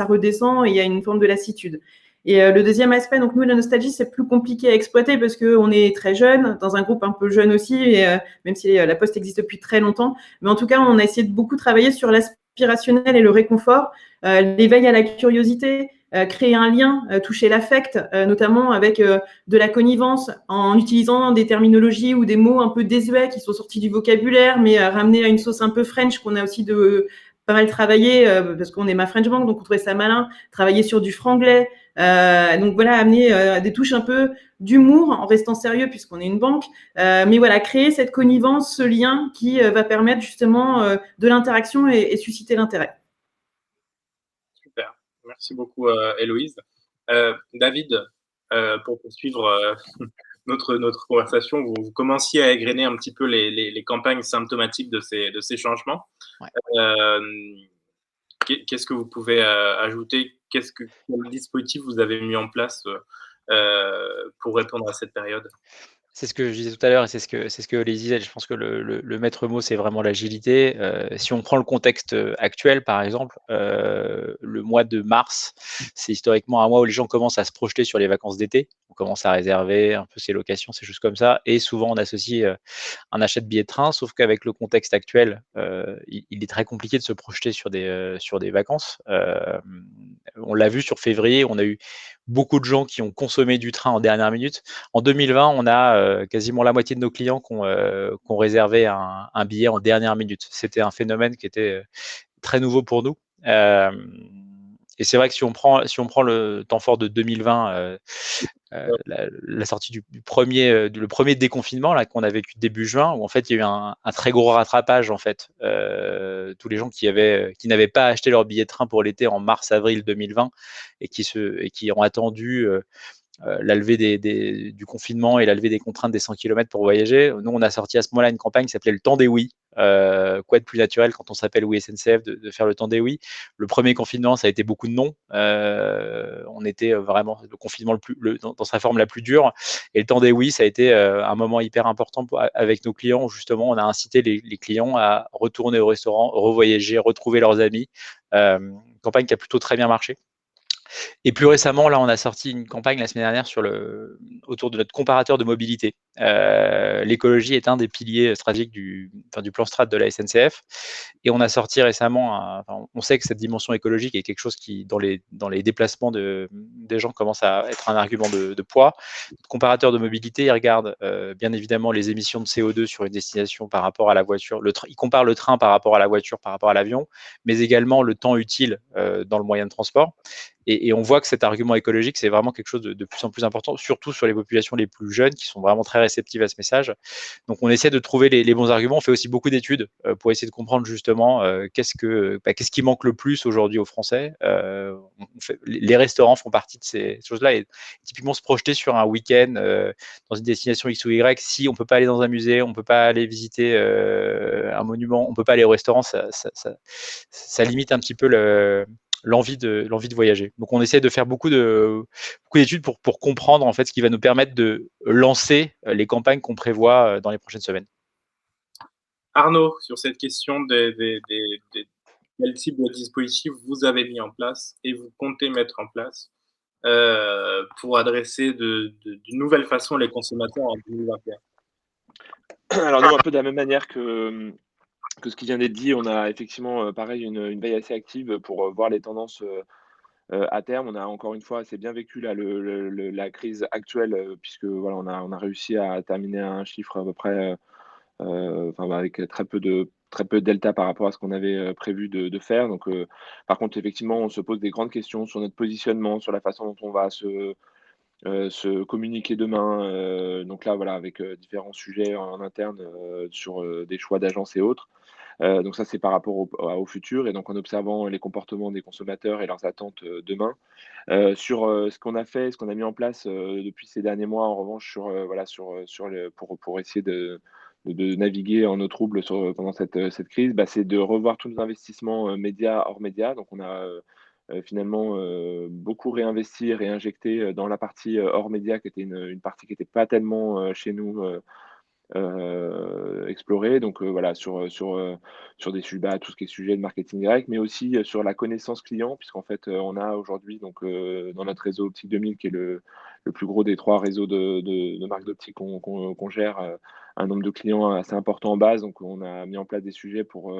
redescend et il y a une forme de lassitude. Et le deuxième aspect, donc nous, la nostalgie, c'est plus compliqué à exploiter parce qu'on est très jeune, dans un groupe un peu jeune aussi, et, même si la Poste existe depuis très longtemps. Mais en tout cas, on a essayé de beaucoup travailler sur l'aspirationnel et le réconfort, l'éveil à la curiosité, créer un lien, toucher l'affect, notamment avec de la connivence, en utilisant des terminologies ou des mots un peu désuets qui sont sortis du vocabulaire, mais ramenés à une sauce un peu French qu'on a aussi pas mal travaillé, parce qu'on est ma French Bank, donc on trouvait ça malin, travailler sur du franglais, donc voilà, amener des touches un peu d'humour en restant sérieux puisqu'on est une banque, mais voilà, créer cette connivence, ce lien qui va permettre justement de l'interaction et susciter l'intérêt. Super, merci beaucoup Héloïse. David, pour poursuivre notre conversation, vous commenciez à égrener un petit peu les campagnes symptomatiques de ces changements. Ouais. Qu'est-ce que vous pouvez ajouter? Quel dispositif vous avez mis en place pour répondre à cette période? C'est ce que je disais tout à l'heure, et c'est ce que Héloïse disait. Je pense que le maître mot, c'est vraiment l'agilité. Si on prend le contexte actuel, par exemple, le mois de mars, c'est historiquement un mois où les gens commencent à se projeter sur les vacances d'été. On commence à réserver un peu ses locations, ces choses comme ça. Et souvent, on associe un achat de billets de train, sauf qu'avec le contexte actuel, il est très compliqué de se projeter sur des vacances. On l'a vu sur février, on a eu beaucoup de gens qui ont consommé du train en dernière minute. En 2020, on a quasiment la moitié de nos clients qui ont réservé un billet en dernière minute. C'était un phénomène qui était très nouveau pour nous. Et c'est vrai que si on prend le temps fort de 2020, la sortie le premier déconfinement là qu'on a vécu début juin, où en fait il y a eu un très gros rattrapage en fait. Tous les gens qui n'avaient pas acheté leur billet de train pour l'été en mars-avril 2020 et qui ont attendu la levée du confinement et la levée des contraintes des 100 km pour voyager. Nous, on a sorti à ce moment-là une campagne qui s'appelait le temps des oui. Quoi de plus naturel quand on s'appelle Oui SNCF de faire le temps des oui. Le premier confinement, ça a été beaucoup de non. On était vraiment le confinement dans sa forme la plus dure. Et le temps des oui, ça a été un moment hyper important avec nos clients, où justement, on a incité les clients à retourner au restaurant, revoyager, retrouver leurs amis. Campagne qui a plutôt très bien marché. Et plus récemment, là, on a sorti une campagne la semaine dernière autour de notre comparateur de mobilité. L'écologie est un des piliers stratégiques du plan strat de la SNCF. Et on a sorti récemment, on sait que cette dimension écologique est quelque chose qui, dans les déplacements des gens, commence à être un argument de poids. Notre comparateur de mobilité, il regarde bien évidemment les émissions de CO2 sur une destination par rapport à la voiture. Il compare le train par rapport à la voiture, par rapport à l'avion, mais également le temps utile dans le moyen de transport. Et on voit que cet argument écologique, c'est vraiment quelque chose de plus en plus important, surtout sur les populations les plus jeunes qui sont vraiment très réceptives à ce message. Donc, on essaie de trouver les bons arguments. On fait aussi beaucoup d'études pour essayer de comprendre justement qu'est-ce qui manque le plus aujourd'hui aux Français. Les restaurants font partie de ces choses-là. Et typiquement, se projeter sur un week-end dans une destination X ou Y, si on ne peut pas aller dans un musée, on ne peut pas aller visiter un monument, on ne peut pas aller au restaurant, ça limite un petit peu l'envie de voyager. Donc, on essaie de faire beaucoup d'études pour comprendre en fait ce qui va nous permettre de lancer les campagnes qu'on prévoit dans les prochaines semaines. Arnaud, sur cette question quel type de dispositif vous avez mis en place et vous comptez mettre en place pour adresser d'une nouvelle façon les consommateurs en 2021? Alors nous, un peu de la même manière que ce qui vient d'être dit, on a effectivement, pareil, une veille assez active pour voir les tendances à terme. On a encore une fois assez bien vécu là, la crise actuelle, puisque voilà, on a réussi à terminer un chiffre à peu près, avec très peu de delta par rapport à ce qu'on avait prévu de faire. Donc, par contre, effectivement, on se pose des grandes questions sur notre positionnement, sur la façon dont on va se communiquer demain. Donc là, voilà, avec différents sujets en interne sur des choix d'agences et autres. Donc ça, c'est par rapport au futur et donc en observant les comportements des consommateurs et leurs attentes demain. Sur ce qu'on a fait, ce qu'on a mis en place depuis ces derniers mois, en revanche, pour essayer de naviguer en eau trouble pendant cette crise, c'est de revoir tous nos investissements médias, hors médias. Donc on a finalement beaucoup réinvesti, réinjecté dans la partie hors médias, qui était une partie qui n'était pas tellement chez nous explorée. Donc voilà, sur des sujets, tout ce qui est sujet de marketing direct, mais aussi sur la connaissance client, puisqu'en fait, on a aujourd'hui donc dans notre réseau Optique 2000, qui est le plus gros des 3 réseaux de marques d'optique qu'on gère, un nombre de clients assez important en base. Donc on a mis en place des sujets pour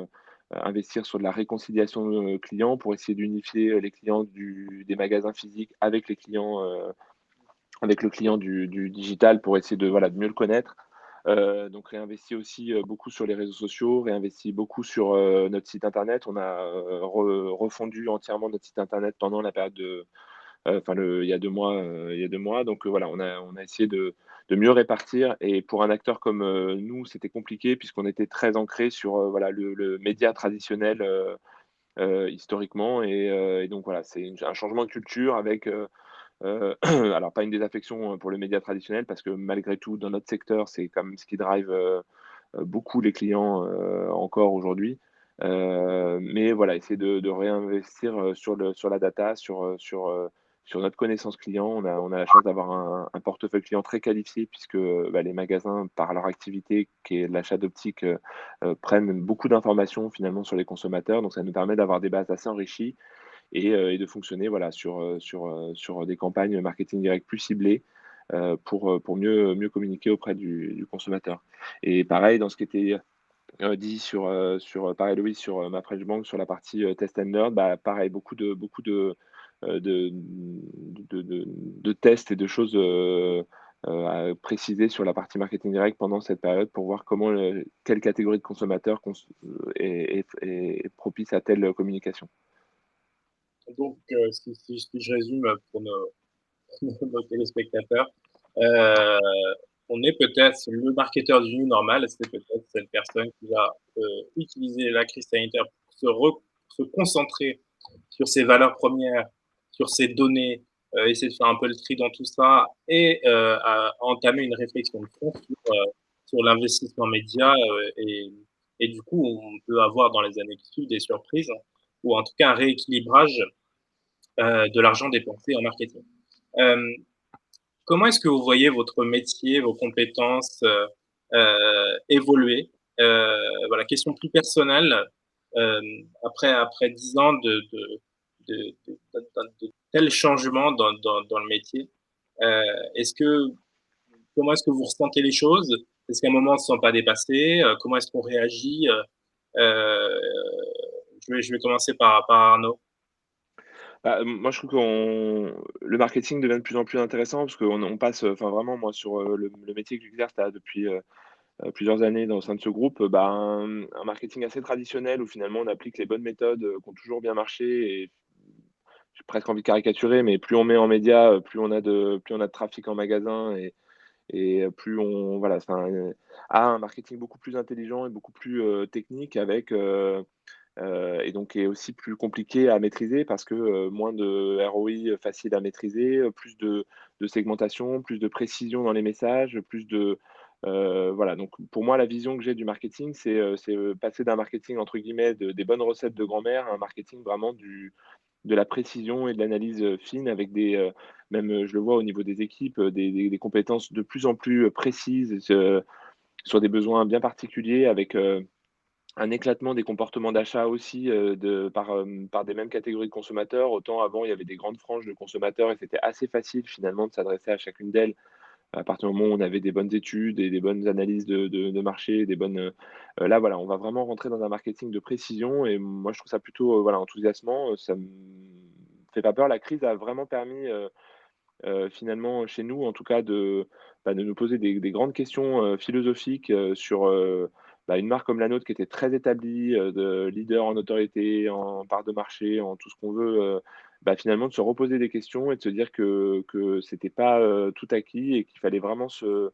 investir sur de la réconciliation client, pour essayer d'unifier les clients des magasins physiques avec les clients, avec le client du digital, pour essayer de mieux le connaître. Donc réinvesti aussi beaucoup sur les réseaux sociaux, réinvesti beaucoup sur notre site internet. On a refondu entièrement notre site internet pendant la période il y a 2 mois. Donc voilà, on a essayé de mieux répartir. Et pour un acteur comme nous, c'était compliqué puisqu'on était très ancré sur le média traditionnel historiquement. Et donc voilà, c'est un changement de culture avec alors pas une désaffection pour le média traditionnel, parce que malgré tout, dans notre secteur, c'est quand même ce qui drive beaucoup les clients encore aujourd'hui. Mais voilà, essayer de réinvestir sur la data, sur notre connaissance client. On a la chance d'avoir un portefeuille client très qualifié, puisque les magasins, par leur activité qui est l'achat d'optique, prennent beaucoup d'informations finalement sur les consommateurs. Donc ça nous permet d'avoir des bases assez enrichies et de fonctionner sur des campagnes marketing direct plus ciblées pour mieux communiquer auprès du consommateur. Et pareil, dans ce qui était dit par Héloïse sur ma French Bank, sur la partie test and learn, pareil, beaucoup de tests et de choses à préciser sur la partie marketing direct pendant cette période, pour voir quelle catégorie de consommateurs est propice à telle communication. Donc, si je résume pour nos téléspectateurs, on est peut-être le marketeur du new normal, c'est peut-être cette personne qui va utiliser la crise sanitaire pour se concentrer sur ses valeurs premières, sur ses données, essayer de faire un peu le tri dans tout ça et à entamer une réflexion de fond sur l'investissement média et du coup, on peut avoir dans les années qui suivent des surprises ou en tout cas un rééquilibrage de l'argent dépensé en marketing. Comment est-ce que vous voyez votre métier, vos compétences évoluer? Voilà, question plus personnelle. Après 10 ans de tel changement dans le métier. Comment est-ce que vous ressentez les choses? Est-ce qu'à un moment on se sent pas dépassé? Comment est-ce qu'on réagit? Je vais commencer par Arnaud. Bah, moi, je trouve que le marketing devient de plus en plus intéressant parce qu'on passe, enfin vraiment, moi, sur le métier que j'exerce là, depuis plusieurs années au sein de ce groupe, bah, un marketing assez traditionnel où finalement on applique les bonnes méthodes qui ont toujours bien marché. Et j'ai presque envie de caricaturer, mais plus on met en médias, plus on a de trafic en magasin et plus on voilà, enfin, a un marketing beaucoup plus intelligent et beaucoup plus technique avec et donc est aussi plus compliqué à maîtriser parce que moins de ROI facile à maîtriser, plus de segmentation, plus de précision dans les messages, plus de voilà. Donc pour moi, la vision que j'ai du marketing, c'est passer d'un marketing entre guillemets des bonnes recettes de grand-mère à un marketing vraiment de la précision et de l'analyse fine avec même je le vois au niveau des équipes, des compétences de plus en plus précises sur des besoins bien particuliers avec un éclatement des comportements d'achat aussi, par des mêmes catégories de consommateurs. Autant avant, il y avait des grandes franges de consommateurs et c'était assez facile finalement de s'adresser à chacune d'elles, à partir du moment où on avait des bonnes études et des bonnes analyses de marché, des bonnes, là voilà, on va vraiment rentrer dans un marketing de précision et moi je trouve ça plutôt, voilà, enthousiasmant, ça me fait pas peur. La crise a vraiment permis, finalement chez nous en tout cas de nous poser des grandes questions, philosophiques, sur, une marque comme la nôtre qui était très établie, de leader en autorité, en part de marché, en tout ce qu'on veut, finalement de se reposer des questions et de se dire que c'était pas, tout acquis et qu'il fallait vraiment se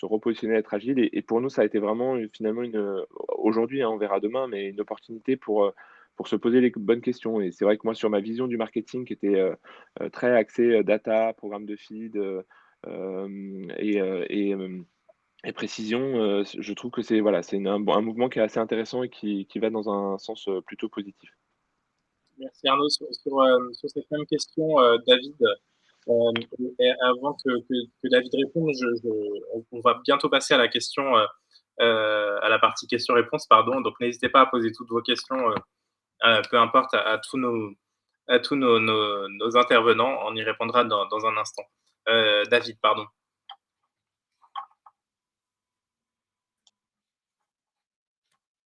repositionner, être agile et pour nous ça a été vraiment, finalement aujourd'hui, hein, on verra demain, mais une opportunité pour se poser les bonnes questions et c'est vrai que moi sur ma vision du marketing qui était, très axée, data, programme de feed, et précision, je trouve que c'est voilà, c'est un mouvement qui est assez intéressant et qui va dans un sens, plutôt positif. Merci Arnaud. Sur cette même question, David, et avant que David réponde, on va bientôt passer à la question, à la partie questions-réponses, pardon. Donc n'hésitez pas à poser toutes vos questions, peu importe à tous nos intervenants. On y répondra dans un instant. David, pardon.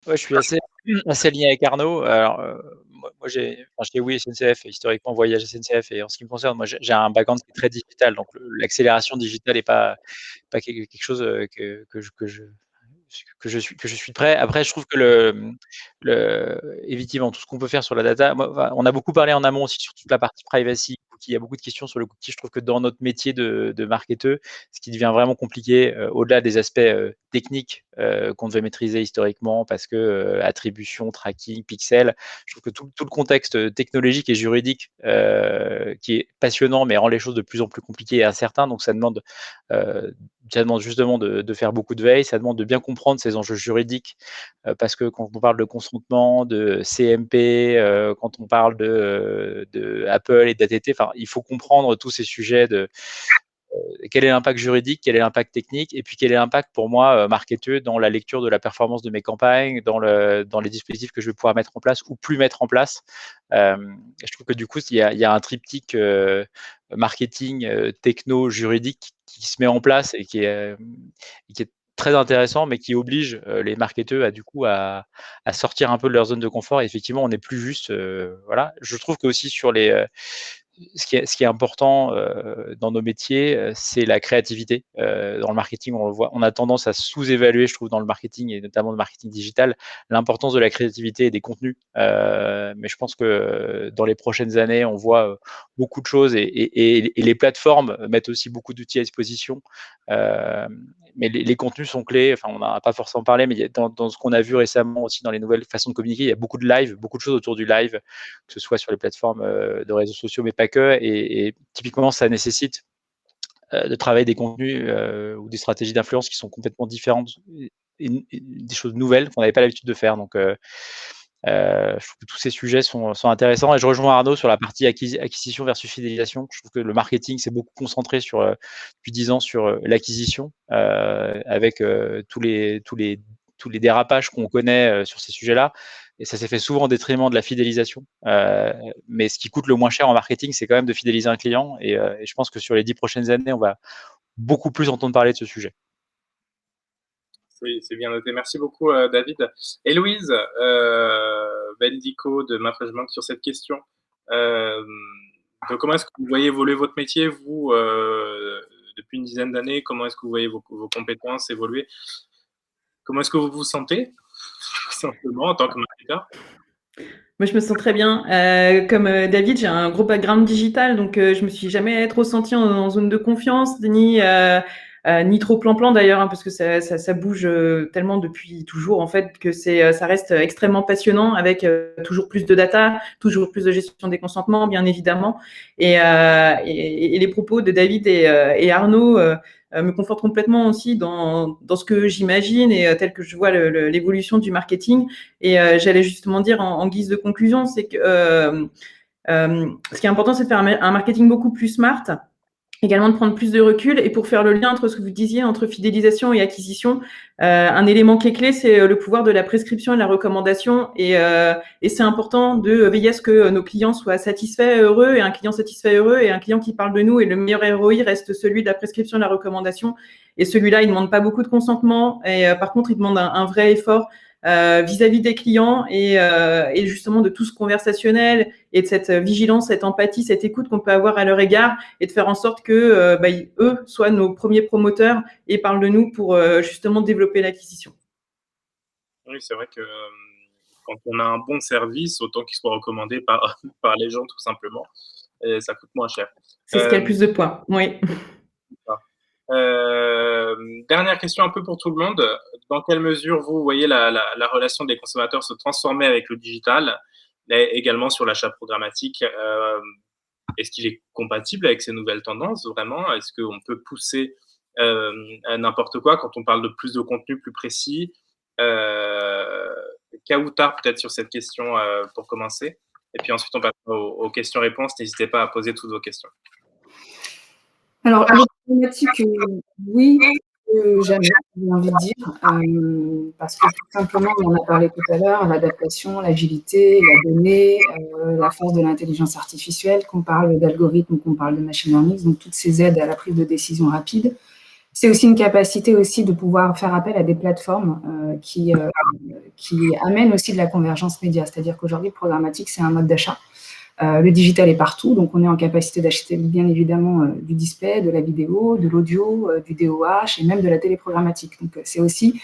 Ouais, je suis assez aligné avec Arnaud. Alors, moi j'ai oui SNCF, historiquement voyage SNCF et en ce qui me concerne, moi j'ai un background qui est très digital, donc l'accélération digitale est pas quelque chose, que je suis prêt. Après, je trouve que effectivement, tout ce qu'on peut faire sur la data, moi, enfin, on a beaucoup parlé en amont aussi sur toute la partie privacy, cookie. Il y a beaucoup de questions sur le cookie. Je trouve que dans notre métier de marketeur, ce qui devient vraiment compliqué, au-delà des aspects techniques qu'on devait maîtriser historiquement, parce que attribution, tracking, pixel, je trouve que tout le contexte technologique et juridique qui est passionnant, mais rend les choses de plus en plus compliquées et incertaines. Donc, ça demande justement de faire beaucoup de veille, ça demande de bien comprendre ces enjeux juridiques, parce que quand on parle de consentement, de CMP, quand on parle de Apple et d'ATT, enfin, il faut comprendre tous ces sujets de quel est l'impact juridique, quel est l'impact technique, et puis quel est l'impact pour moi, marketeur, dans la lecture de la performance de mes campagnes, dans les dispositifs que je vais pouvoir mettre en place ou plus mettre en place. Je trouve que du coup, il y a un triptyque marketing, techno, juridique qui se met en place et qui est très intéressant, mais qui oblige les marketeurs à sortir un peu de leur zone de confort. Et effectivement, on n'est plus juste, voilà. Je trouve que aussi sur ce qui est important dans nos métiers, c'est la créativité. Dans le marketing, on le voit, on a tendance à sous-évaluer, je trouve, dans le marketing et notamment le marketing digital, l'importance de la créativité et des contenus. Mais je pense que dans les prochaines années, on voit beaucoup de choses et les plateformes mettent aussi beaucoup d'outils à disposition. Mais les contenus sont clés. Enfin, on n'en a pas forcément parlé, mais dans ce qu'on a vu récemment aussi dans les nouvelles façons de communiquer, il y a beaucoup de live, beaucoup de choses autour du live, que ce soit sur les plateformes de réseaux sociaux, mais pas que. Et typiquement, ça nécessite de travailler des contenus ou des stratégies d'influence qui sont complètement différentes et des choses nouvelles qu'on n'avait pas l'habitude de faire. Donc, je trouve que tous ces sujets sont intéressants et je rejoins Arnaud sur la partie acquisition versus fidélisation. Je trouve que le marketing s'est beaucoup concentré depuis 10 ans sur l'acquisition avec tous les tous les dérapages qu'on connaît sur ces sujets-là. Et ça s'est fait souvent au détriment de la fidélisation. Mais ce qui coûte le moins cher en marketing, c'est quand même de fidéliser un client. Et je pense que sur les 10 prochaines années, on va beaucoup plus entendre parler de ce sujet. C'est bien noté. Merci beaucoup, David. Héloïse Bendico de Management sur cette question. Comment est-ce que vous voyez évoluer votre métier, vous, depuis une dizaine d'années? Comment est-ce que vous voyez vos compétences évoluer? Comment est-ce que vous vous sentez, simplement, en tant que marketeur? Moi, je me sens très bien. Comme David, j'ai un gros background digital, donc je me suis jamais trop sentie en zone de confiance, ni trop plan-plan d'ailleurs, hein, parce que ça bouge tellement depuis toujours en fait que ça reste extrêmement passionnant avec toujours plus de data, toujours plus de gestion des consentements, bien évidemment. Et les propos de David et Arnaud me confortent complètement aussi dans ce que j'imagine et tel que je vois l'évolution du marketing. Et j'allais justement dire en guise de conclusion, c'est que ce qui est important, c'est de faire un marketing beaucoup plus smart, également de prendre plus de recul. Et pour faire le lien entre ce que vous disiez, entre fidélisation et acquisition, un élément qui est clé, c'est le pouvoir de la prescription et de la recommandation. Et c'est important de veiller à ce que nos clients soient satisfaits, heureux. Et un client satisfait, heureux, et un client qui parle de nous. Et le meilleur ROI reste celui de la prescription et de la recommandation. Et celui-là, il ne demande pas beaucoup de consentement. Et par contre, il demande un vrai effort vis-à-vis des clients et justement de tout ce conversationnel et de cette vigilance, cette empathie, cette écoute qu'on peut avoir à leur égard, et de faire en sorte que eux soient nos premiers promoteurs et parlent de nous pour justement développer l'acquisition. Oui, c'est vrai que quand on a un bon service, autant qu'il soit recommandé par les gens tout simplement, et ça coûte moins cher. C'est ce qui a le plus de points, oui. Dernière question un peu pour tout le monde. Dans quelle mesure vous voyez la relation des consommateurs se transformer avec le digital, et également sur l'achat programmatique? Est-ce qu'il est compatible avec ces nouvelles tendances vraiment? Est-ce qu'on peut pousser à n'importe quoi quand on parle de plus de contenu plus précis? Kautar peut-être sur cette question pour commencer. Et puis ensuite on passe aux questions-réponses. N'hésitez pas à poser toutes vos questions. Alors, les problématiques, oui, jamais, j'ai envie de dire, parce que tout simplement, on en a parlé tout à l'heure, l'adaptation, l'agilité, la donnée, la force de l'intelligence artificielle, qu'on parle d'algorithmes, qu'on parle de machine learning, donc toutes ces aides à la prise de décision rapide. C'est aussi une capacité aussi de pouvoir faire appel à des plateformes qui amènent aussi de la convergence média, c'est-à-dire qu'aujourd'hui, le programmatique, c'est un mode d'achat. Le digital est partout, donc on est en capacité d'acheter bien évidemment du display, de la vidéo, de l'audio, du DOH et même de la téléprogrammatique. Donc c'est aussi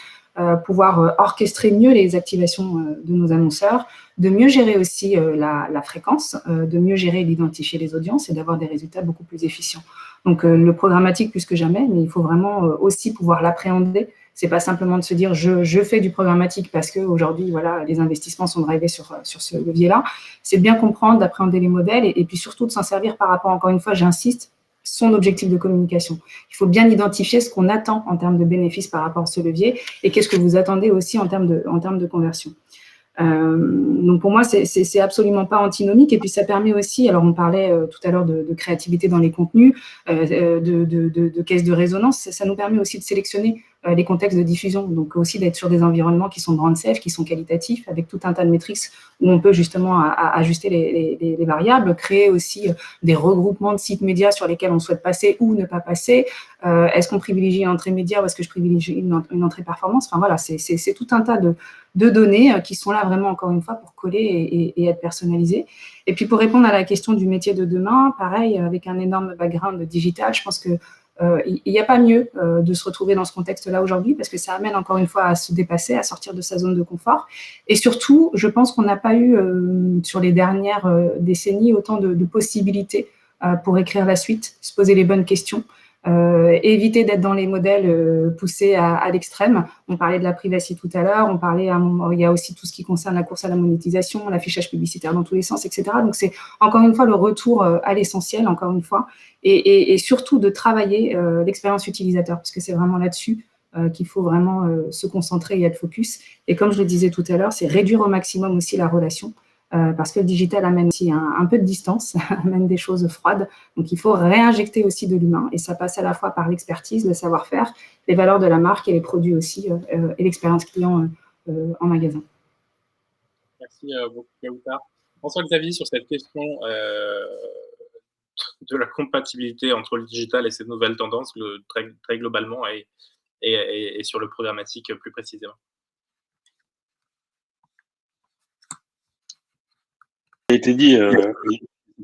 pouvoir orchestrer mieux les activations de nos annonceurs, de mieux gérer aussi la fréquence, de mieux gérer et d'identifier les audiences et d'avoir des résultats beaucoup plus efficients. Donc le programmatique plus que jamais, mais il faut vraiment aussi pouvoir l'appréhender. C'est pas simplement de se dire je fais du programmatique parce qu'aujourd'hui, voilà, les investissements sont drivés sur ce levier-là. C'est de bien comprendre, d'appréhender les modèles et puis surtout de s'en servir par rapport, encore une fois, j'insiste, son objectif de communication. Il faut bien identifier ce qu'on attend en termes de bénéfices par rapport à ce levier et qu'est-ce que vous attendez aussi en termes de conversion. Donc pour moi, c'est absolument pas antinomique et puis ça permet aussi, alors on parlait tout à l'heure de créativité dans les contenus, de caisse de résonance, ça nous permet aussi de sélectionner les contextes de diffusion, donc aussi d'être sur des environnements qui sont brand safe, qui sont qualitatifs, avec tout un tas de métriques où on peut justement ajuster les variables, créer aussi des regroupements de sites médias sur lesquels on souhaite passer ou ne pas passer. Est-ce qu'on privilégie une entrée média ou est-ce que je privilégie une entrée performance? Enfin voilà, c'est tout un tas de données qui sont là vraiment, encore une fois, pour coller et être personnalisées. Et puis pour répondre à la question du métier de demain, pareil, avec un énorme background digital, je pense que il n'y a pas mieux de se retrouver dans ce contexte-là aujourd'hui parce que ça amène encore une fois à se dépasser, à sortir de sa zone de confort. Et surtout, je pense qu'on n'a pas eu sur les dernières décennies autant de possibilités pour écrire la suite, se poser les bonnes questions, éviter d'être dans les modèles poussés à l'extrême. On parlait de la privacy tout à l'heure, on parlait il y a aussi tout ce qui concerne la course à la monétisation, l'affichage publicitaire dans tous les sens, etc. Donc c'est encore une fois le retour à l'essentiel, encore une fois, et surtout de travailler l'expérience utilisateur, parce que c'est vraiment là-dessus qu'il faut vraiment se concentrer et être focus. Et comme je le disais tout à l'heure, c'est réduire au maximum aussi la relation parce que le digital amène aussi un peu de distance, amène des choses froides. Donc, il faut réinjecter aussi de l'humain. Et ça passe à la fois par l'expertise, le savoir-faire, les valeurs de la marque et les produits aussi, et l'expérience client en magasin. Merci beaucoup, Kautar. François-Xavier, sur cette question de la compatibilité entre le digital et ces nouvelles tendances, très globalement, et sur le programmatique plus précisément. Il a été dit,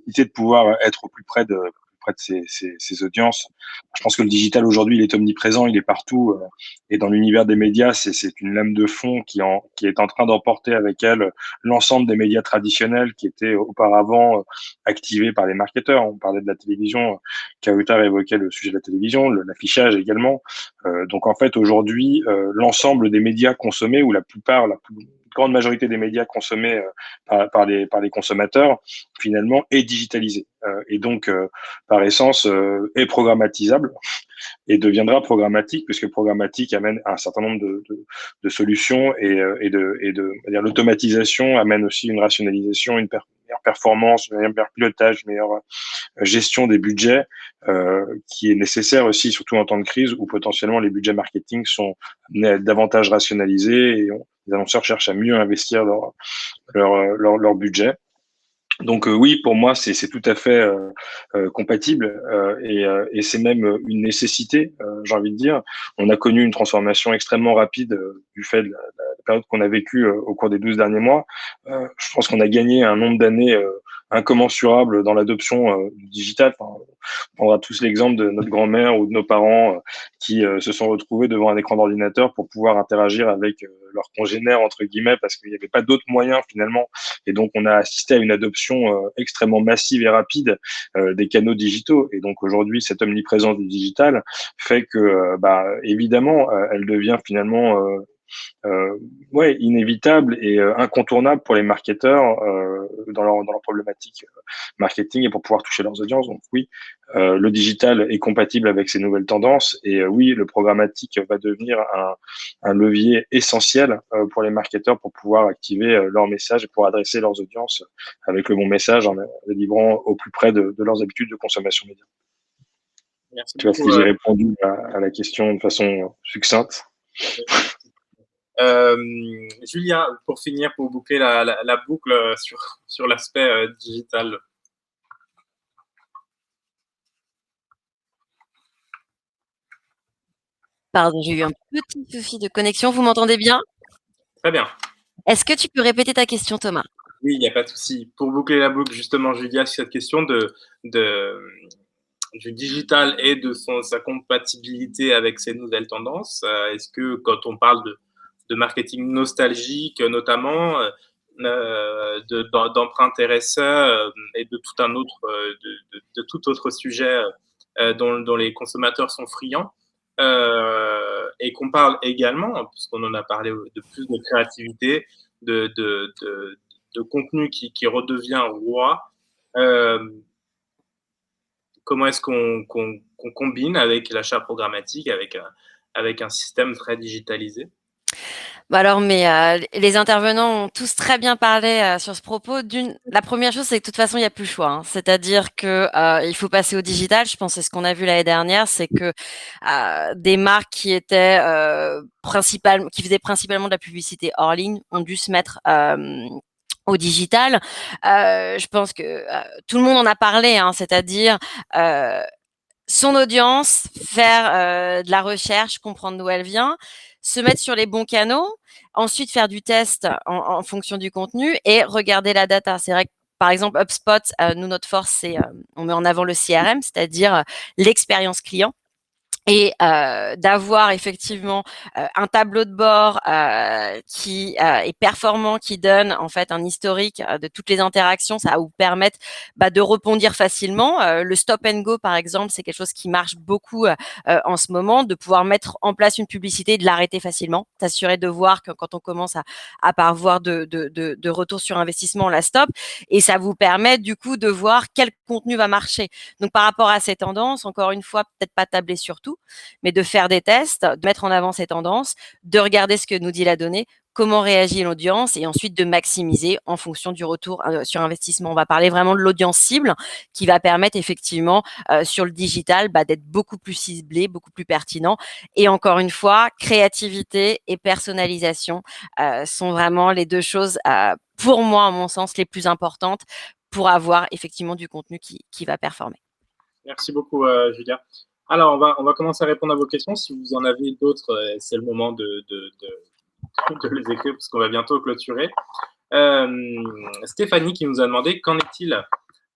c'est de pouvoir être au plus près de ces audiences. Je pense que le digital aujourd'hui, il est omniprésent, il est partout, et dans l'univers des médias, c'est une lame de fond qui est en train d'emporter avec elle l'ensemble des médias traditionnels qui étaient auparavant activés par les marketeurs. On parlait de la télévision, Kautar évoquait le sujet de la télévision, l'affichage également. Donc en fait, aujourd'hui, l'ensemble des médias consommés, ou la plus grande majorité des médias consommés par les consommateurs, finalement, est digitalisé. Et donc, par essence, est programmatisable et deviendra programmatique, puisque programmatique amène un certain nombre de solutions et l'automatisation amène aussi une rationalisation, une meilleure performance, un meilleur pilotage, une meilleure gestion des budgets, qui est nécessaire aussi, surtout en temps de crise où potentiellement les budgets marketing sont amenés à être davantage rationalisés et les annonceurs cherchent à mieux investir leur budget. Donc oui, pour moi, c'est tout à fait compatible et c'est même une nécessité, j'ai envie de dire. On a connu une transformation extrêmement rapide du fait de la période qu'on a vécue au cours des 12 derniers mois. Je pense qu'on a gagné un nombre d'années incommensurable dans l'adoption du digital. Enfin, on prendra tous l'exemple de notre grand-mère ou de nos parents qui se sont retrouvés devant un écran d'ordinateur pour pouvoir interagir avec leurs congénères, entre guillemets, parce qu'il n'y avait pas d'autres moyens finalement. Et donc, on a assisté à une adoption extrêmement massive et rapide des canaux digitaux. Et donc, aujourd'hui, cette omniprésence du digital fait que, évidemment, elle devient finalement inévitable et incontournable pour les marketeurs dans leur problématique marketing et pour pouvoir toucher leurs audiences. Donc oui, le digital est compatible avec ces nouvelles tendances et oui, le programmatique va devenir un levier essentiel pour les marketeurs pour pouvoir activer leur message et pour adresser leurs audiences avec le bon message en les livrant au plus près de leurs habitudes de consommation média. Merci tu vois beaucoup, si j'ai répondu à la question de façon succincte. Julia, pour finir, pour boucler la boucle sur l'aspect digital. Pardon, j'ai eu un petit souci de connexion. Vous m'entendez bien? Très bien. Est-ce que tu peux répéter ta question, Thomas? Oui, il n'y a pas de souci. Pour boucler la boucle, justement, Julia, sur cette question du digital et de sa compatibilité avec ces nouvelles tendances, est-ce que quand on parle de marketing nostalgique, notamment, d'empreintes RSE et de tout un autre, de tout autre sujet dont les consommateurs sont friands, et qu'on parle également, puisqu'on en a parlé de plus de créativité, de contenu qui redevient roi, comment est-ce qu'on combine avec l'achat programmatique, avec un système très digitalisé? Alors, les intervenants ont tous très bien parlé sur ce propos. La première chose, c'est que de toute façon, il n'y a plus le choix. Hein. C'est-à-dire que il faut passer au digital. Je pense que c'est ce qu'on a vu l'année dernière, c'est que des marques qui étaient qui faisaient principalement de la publicité hors ligne ont dû se mettre au digital. Je pense que tout le monde en a parlé, hein, c'est-à-dire son audience, faire de la recherche, comprendre d'où elle vient, se mettre sur les bons canaux, ensuite faire du test en fonction du contenu et regarder la data. C'est vrai que par exemple, HubSpot, nous, notre force, c'est on met en avant le CRM, c'est-à-dire l'expérience client. Et d'avoir effectivement un tableau de bord qui est performant, qui donne en fait un historique de toutes les interactions, ça va vous permettre de rebondir facilement. Le stop and go, par exemple, c'est quelque chose qui marche beaucoup en ce moment, de pouvoir mettre en place une publicité et de l'arrêter facilement, s'assurer de voir que quand on commence à pas avoir de retour sur investissement, on la stop, et ça vous permet du coup de voir quel contenu va marcher. Donc par rapport à ces tendances, encore une fois, peut-être pas tabler sur tout, mais de faire des tests, de mettre en avant ces tendances, de regarder ce que nous dit la donnée comment réagit l'audience et ensuite de maximiser en fonction du retour sur investissement. On va parler vraiment de l'audience cible qui va permettre effectivement sur le digital d'être beaucoup plus ciblé, beaucoup plus pertinent. Et encore une fois, créativité et personnalisation sont vraiment les deux choses, pour moi, à mon sens, les plus importantes pour avoir effectivement du contenu qui va performer. Merci beaucoup, Julia. Alors, on va commencer à répondre à vos questions. Si vous en avez d'autres, c'est le moment de les écrire parce qu'on va bientôt clôturer. Stéphanie qui nous a demandé qu'en est-il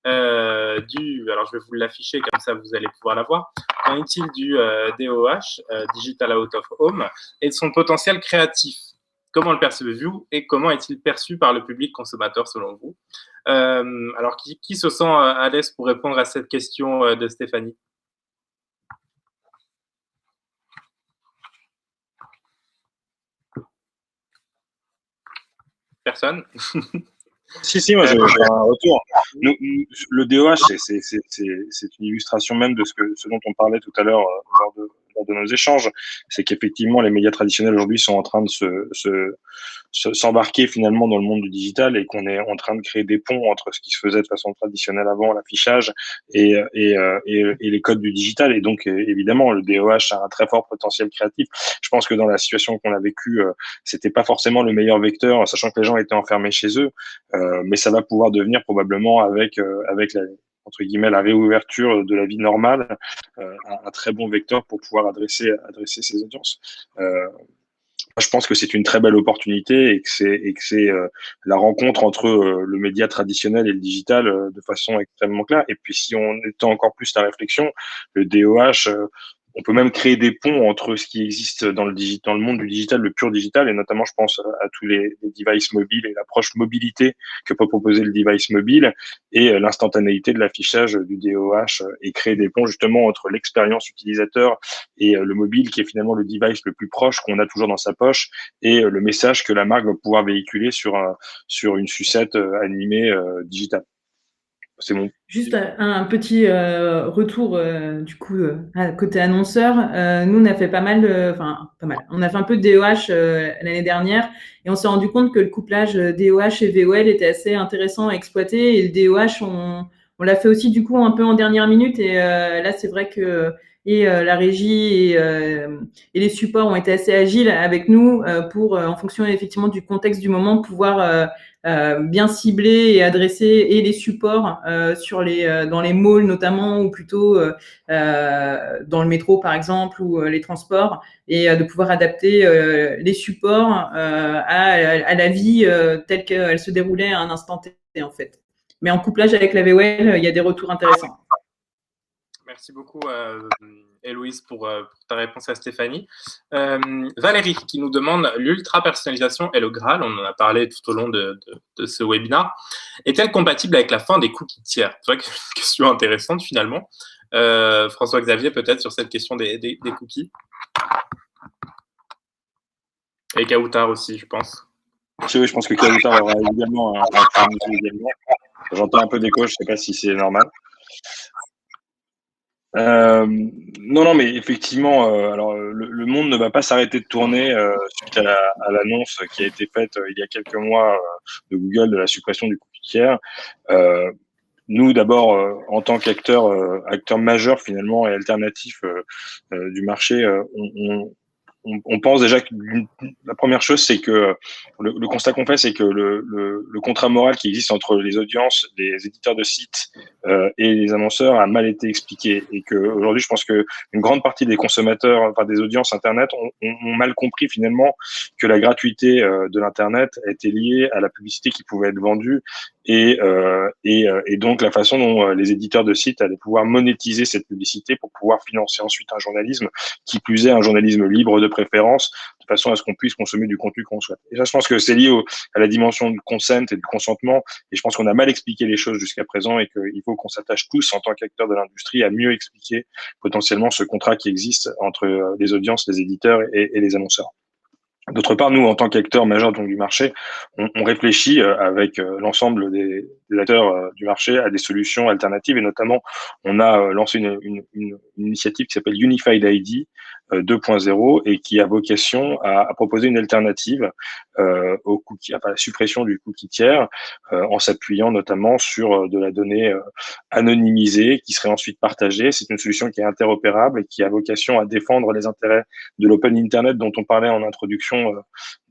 alors je vais vous l'afficher comme ça vous allez pouvoir la voir. Qu'en est-il du DOH, Digital Out of Home, et de son potentiel créatif? Comment le percevez-vous et comment est-il perçu par le public consommateur selon vous? Alors, qui se sent à l'aise pour répondre à cette question de Stéphanie? Personne? Si, moi j'ai un retour. Le DOH, c'est une illustration même de ce dont on parlait tout à l'heure lors de nos échanges. C'est qu'effectivement, les médias traditionnels aujourd'hui sont en train de s'embarquer finalement dans le monde du digital et qu'on est en train de créer des ponts entre ce qui se faisait de façon traditionnelle avant, l'affichage, et les codes du digital. Et donc, évidemment, le DOH a un très fort potentiel créatif. Je pense que dans la situation qu'on a vécue, c'était pas forcément le meilleur vecteur, sachant que les gens étaient enfermés chez eux. Mais ça va pouvoir devenir probablement avec entre guillemets la réouverture de la vie normale un très bon vecteur pour pouvoir adresser ces audiences. Je pense que c'est une très belle opportunité et que c'est la rencontre entre le média traditionnel et le digital de façon extrêmement claire. Et puis si on étend encore plus la réflexion, le DOH, on peut même créer des ponts entre ce qui existe dans le monde du digital, le pur digital, et notamment je pense à tous les devices mobiles et l'approche mobilité que peut proposer le device mobile et l'instantanéité de l'affichage du DOH, et créer des ponts justement entre l'expérience utilisateur et le mobile qui est finalement le device le plus proche qu'on a toujours dans sa poche, et le message que la marque va pouvoir véhiculer sur une sucette animée digitale. C'est bon. Juste un petit retour du coup côté annonceur. Nous on a fait pas mal, on a fait un peu de DOH l'année dernière et on s'est rendu compte que le couplage DOH et VOL était assez intéressant à exploiter, et le DOH on l'a fait aussi du coup un peu en dernière minute, et là c'est vrai que la régie et les supports ont été assez agiles avec nous pour en fonction effectivement du contexte du moment pouvoir bien cibler et adresser et les supports dans les malls notamment, ou plutôt dans le métro par exemple, ou les transports, et de pouvoir adapter les supports à la vie telle qu'elle se déroulait à un instant T en fait. Mais en couplage avec la VOL, il y a des retours intéressants. Merci beaucoup, Héloïse, pour ta réponse à Stéphanie. Valérie, qui nous demande « L'ultra-personnalisation est le Graal », on en a parlé tout au long de ce webinaire, est-elle compatible avec la fin des cookies tiers? C'est vrai que c'est une question intéressante, finalement. François-Xavier, peut-être, sur cette question des cookies. Et Kautar aussi, je pense. Oui, je pense que Kautar aura évidemment un également. J'entends un peu d'écho, je ne sais pas si c'est normal. Non, mais effectivement, alors le monde ne va pas s'arrêter de tourner suite à l'annonce qui a été faite il y a quelques mois de Google de la suppression du cookie tiers. Nous, d'abord, en tant qu'acteur majeur finalement et alternatif du marché, on pense déjà que la première chose, c'est que le constat qu'on fait, c'est que le contrat moral qui existe entre les audiences, les éditeurs de sites et les annonceurs a mal été expliqué, et que aujourd'hui, je pense que une grande partie des consommateurs, enfin des audiences Internet, ont mal compris finalement que la gratuité de l'Internet était liée à la publicité qui pouvait être vendue, et donc la façon dont les éditeurs de sites allaient pouvoir monétiser cette publicité pour pouvoir financer ensuite un journalisme, qui plus est un journalisme libre de préférence, de façon à ce qu'on puisse consommer du contenu qu'on souhaite. Et ça, je pense que c'est lié à la dimension du consent et du consentement, et je pense qu'on a mal expliqué les choses jusqu'à présent, et qu'il faut qu'on s'attache tous en tant qu'acteurs de l'industrie à mieux expliquer potentiellement ce contrat qui existe entre les audiences, les éditeurs et les annonceurs. D'autre part, nous, en tant qu'acteurs majeurs donc du marché, on réfléchit avec l'ensemble des acteurs du marché à des solutions alternatives. Et notamment, on a lancé une initiative qui s'appelle Unified ID 2.0 et qui a vocation à proposer une alternative au cookie, à la suppression du cookie tiers, en s'appuyant notamment sur de la donnée anonymisée qui serait ensuite partagée. C'est une solution qui est interopérable et qui a vocation à défendre les intérêts de l'open internet dont on parlait en introduction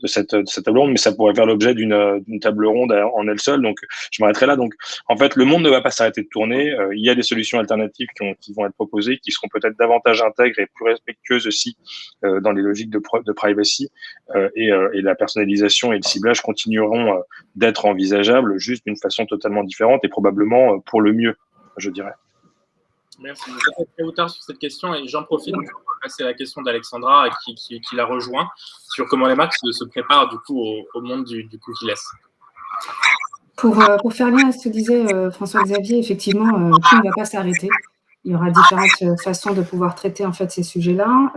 de cette table ronde, mais ça pourrait faire l'objet d'une table ronde en elle seule. Donc, je m'arrêterai là. Donc, en fait, le monde ne va pas s'arrêter de tourner. Il y a des solutions alternatives qui vont être proposées, qui seront peut-être davantage intègres et plus respectueuses aussi dans les logiques de privacy. Et la personnalisation et le ciblage continueront d'être envisageables, juste d'une façon totalement différente et probablement pour le mieux, je dirais. Merci. Vous êtes très tard sur cette question et j'en profite pour passer à la question d'Alexandra qui la rejoint sur comment les marques se préparent du coup au monde du cookie-less. Pour faire lien à ce que disait François-Xavier, effectivement, tout ne va pas s'arrêter. Il y aura différentes façons de pouvoir traiter en fait ces sujets-là.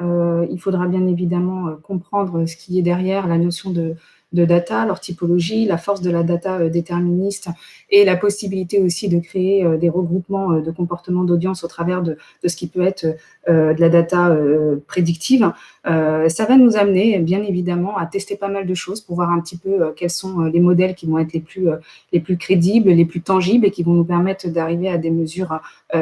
Il faudra bien évidemment comprendre ce qui est derrière la notion de data, leur typologie, la force de la data déterministe et la possibilité aussi de créer des regroupements de comportements d'audience au travers de ce qui peut être de la data prédictive. Ça va nous amener bien évidemment à tester pas mal de choses pour voir un petit peu quels sont les modèles qui vont être les plus crédibles, les plus tangibles et qui vont nous permettre d'arriver à des mesures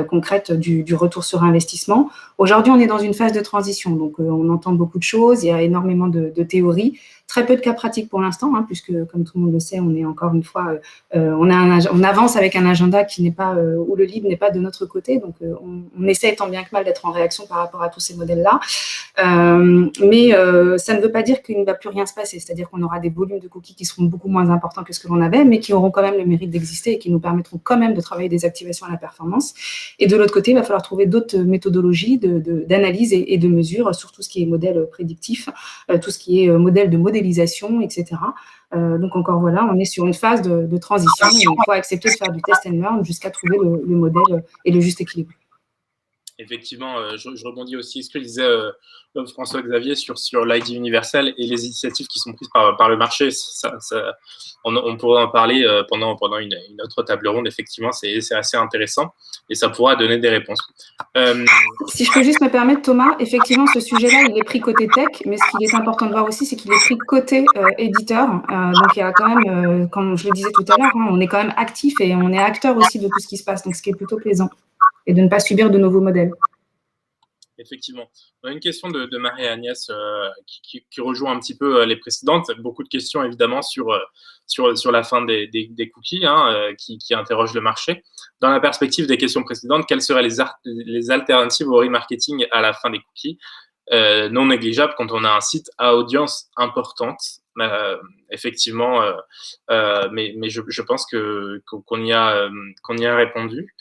concrètes du retour sur investissement. Aujourd'hui, on est dans une phase de transition, donc on entend beaucoup de choses, il y a énormément de théories, très peu de cas pratiques pour l'instant, hein, puisque comme tout le monde le sait, on est encore une fois, on avance avec un agenda qui n'est pas, où le lead n'est pas de notre côté, donc on essaie tant bien que mal d'être en réaction par rapport à tous ces modèles-là, mais ça ne veut pas dire qu'il ne va plus rien se passer, c'est-à-dire qu'on aura des volumes de cookies qui seront beaucoup moins importants que ce que l'on avait, mais qui auront quand même le mérite d'exister et qui nous permettront quand même de travailler des activations à la performance. Et de l'autre côté, il va falloir trouver d'autres méthodologies d'analyse et de mesure sur tout ce qui est modèle prédictif, tout ce qui est modèle de modélisation, etc. Donc encore voilà, on est sur une phase de transition et il faut accepter de faire du test and learn jusqu'à trouver le modèle et le juste équilibre. Effectivement, je rebondis aussi ce que disait François-Xavier sur l'ID universel et les initiatives qui sont prises par le marché. On pourrait en parler pendant une autre table ronde. Effectivement, c'est assez intéressant et ça pourra donner des réponses. Si je peux juste me permettre, Thomas, effectivement, ce sujet-là, il est pris côté tech, mais ce qu'il est important de voir aussi, c'est qu'il est pris côté éditeur. Donc, il y a quand même, comme je le disais tout à l'heure, hein, on est quand même actif et on est acteur aussi de tout ce qui se passe, donc ce qui est plutôt plaisant. Et de ne pas subir de nouveaux modèles. Effectivement. On a une question de Marie-Agnès qui rejoint un petit peu les précédentes. Beaucoup de questions, évidemment, sur la fin des cookies qui interrogent le marché. Dans la perspective des questions précédentes, quelles seraient les alternatives au remarketing à la fin des cookies non négligeables quand on a un site à audience importante effectivement, mais je pense qu'on y a répondu.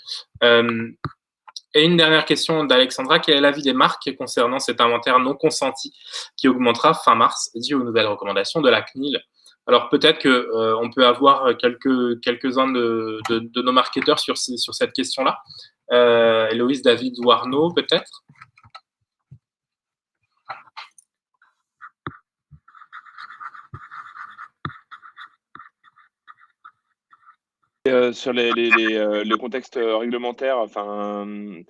Et une dernière question d'Alexandra, quel est l'avis des marques concernant cet inventaire non consenti qui augmentera fin mars dû aux nouvelles recommandations de la CNIL? Alors peut-être qu'on peut avoir quelques-uns de nos marketeurs sur cette question-là. Héloïse, David ou Arnaud, peut-être? Sur le contexte réglementaire, enfin, de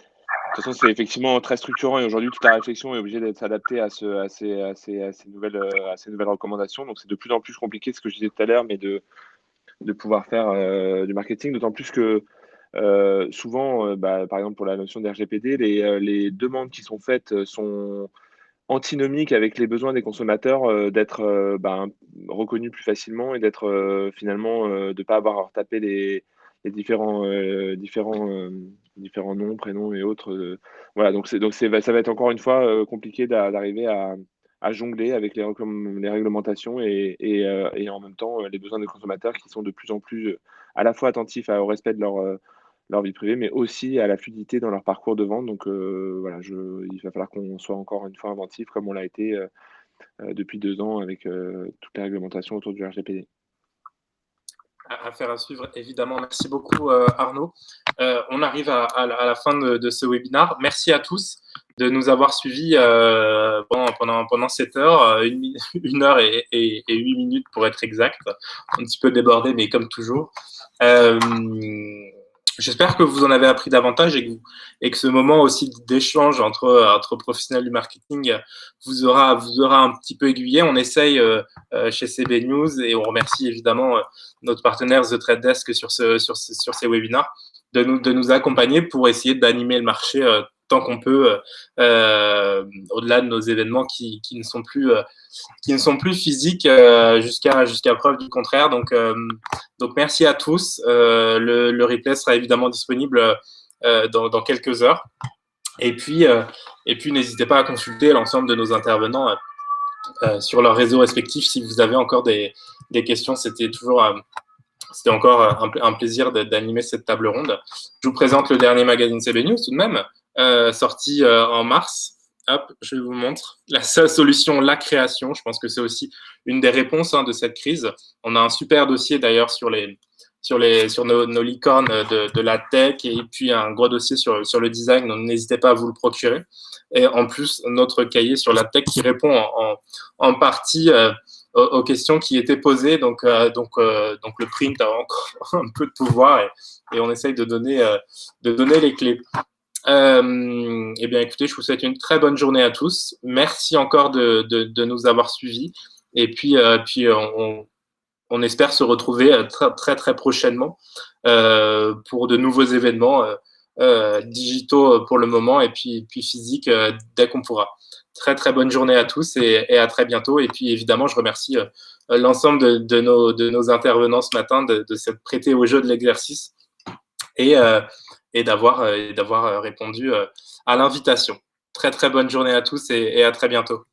toute façon, c'est effectivement très structurant et aujourd'hui, toute la réflexion est obligée d'être adaptée à ces nouvelles recommandations. Donc, c'est de plus en plus compliqué, ce que je disais tout à l'heure, mais de pouvoir faire du marketing, d'autant plus que souvent, par exemple, pour la notion de RGPD, les demandes qui sont faites sont antinomique avec les besoins des consommateurs d'être reconnus plus facilement et d'être finalement de ne pas avoir à retaper les différents noms, prénoms et autres. Voilà, donc ça va être encore une fois compliqué d'arriver à jongler avec les réglementations et en même temps les besoins des consommateurs qui sont de plus en plus à la fois attentifs au respect de leur vie privée, mais aussi à la fluidité dans leur parcours de vente. Donc voilà, il va falloir qu'on soit encore une fois inventif comme on l'a été depuis 2 ans avec toutes les réglementations autour du RGPD. Affaire à suivre, évidemment. Merci beaucoup, Arnaud. On arrive à la fin de ce webinaire. Merci à tous de nous avoir suivis pendant 7 heures, 1 heure et 8 minutes pour être exact. Un petit peu débordé, mais comme toujours. J'espère que vous en avez appris davantage et que ce moment aussi d'échange entre professionnels du marketing vous aura un petit peu aiguillé. On essaye chez CB News, et on remercie évidemment notre partenaire The Trade Desk sur ces webinaires, de nous accompagner pour essayer d'animer le marché tant qu'on peut, au-delà de nos événements qui ne sont plus physiques jusqu'à preuve du contraire. Donc merci à tous. Le replay sera évidemment disponible dans quelques heures. Et puis n'hésitez pas à consulter l'ensemble de nos intervenants sur leurs réseaux respectifs si vous avez encore des questions. C'était encore un plaisir d'animer cette table ronde. Je vous présente le dernier magazine CB News tout de même, sorti en mars. Hop, je vous montre. La seule solution, la création. Je pense que c'est aussi une des réponses de cette crise. On a un super dossier d'ailleurs sur nos licornes de la tech, et puis un gros dossier sur le design. Donc n'hésitez pas à vous le procurer. Et en plus, notre cahier sur la tech qui répond en partie aux questions qui étaient posées. Donc le print a encore un peu de pouvoir, et on essaye de donner les clés. Eh bien, écoutez, je vous souhaite une très bonne journée à tous. Merci encore de nous avoir suivis. Et puis on espère se retrouver très, très prochainement pour de nouveaux événements digitaux pour le moment, et puis physiques dès qu'on pourra. Très, très bonne journée à tous, et à très bientôt. Et puis, évidemment, je remercie l'ensemble de nos intervenants ce matin de s'être prêtés au jeu de l'exercice et d'avoir répondu à l'invitation. Très, très bonne journée à tous, et à très bientôt.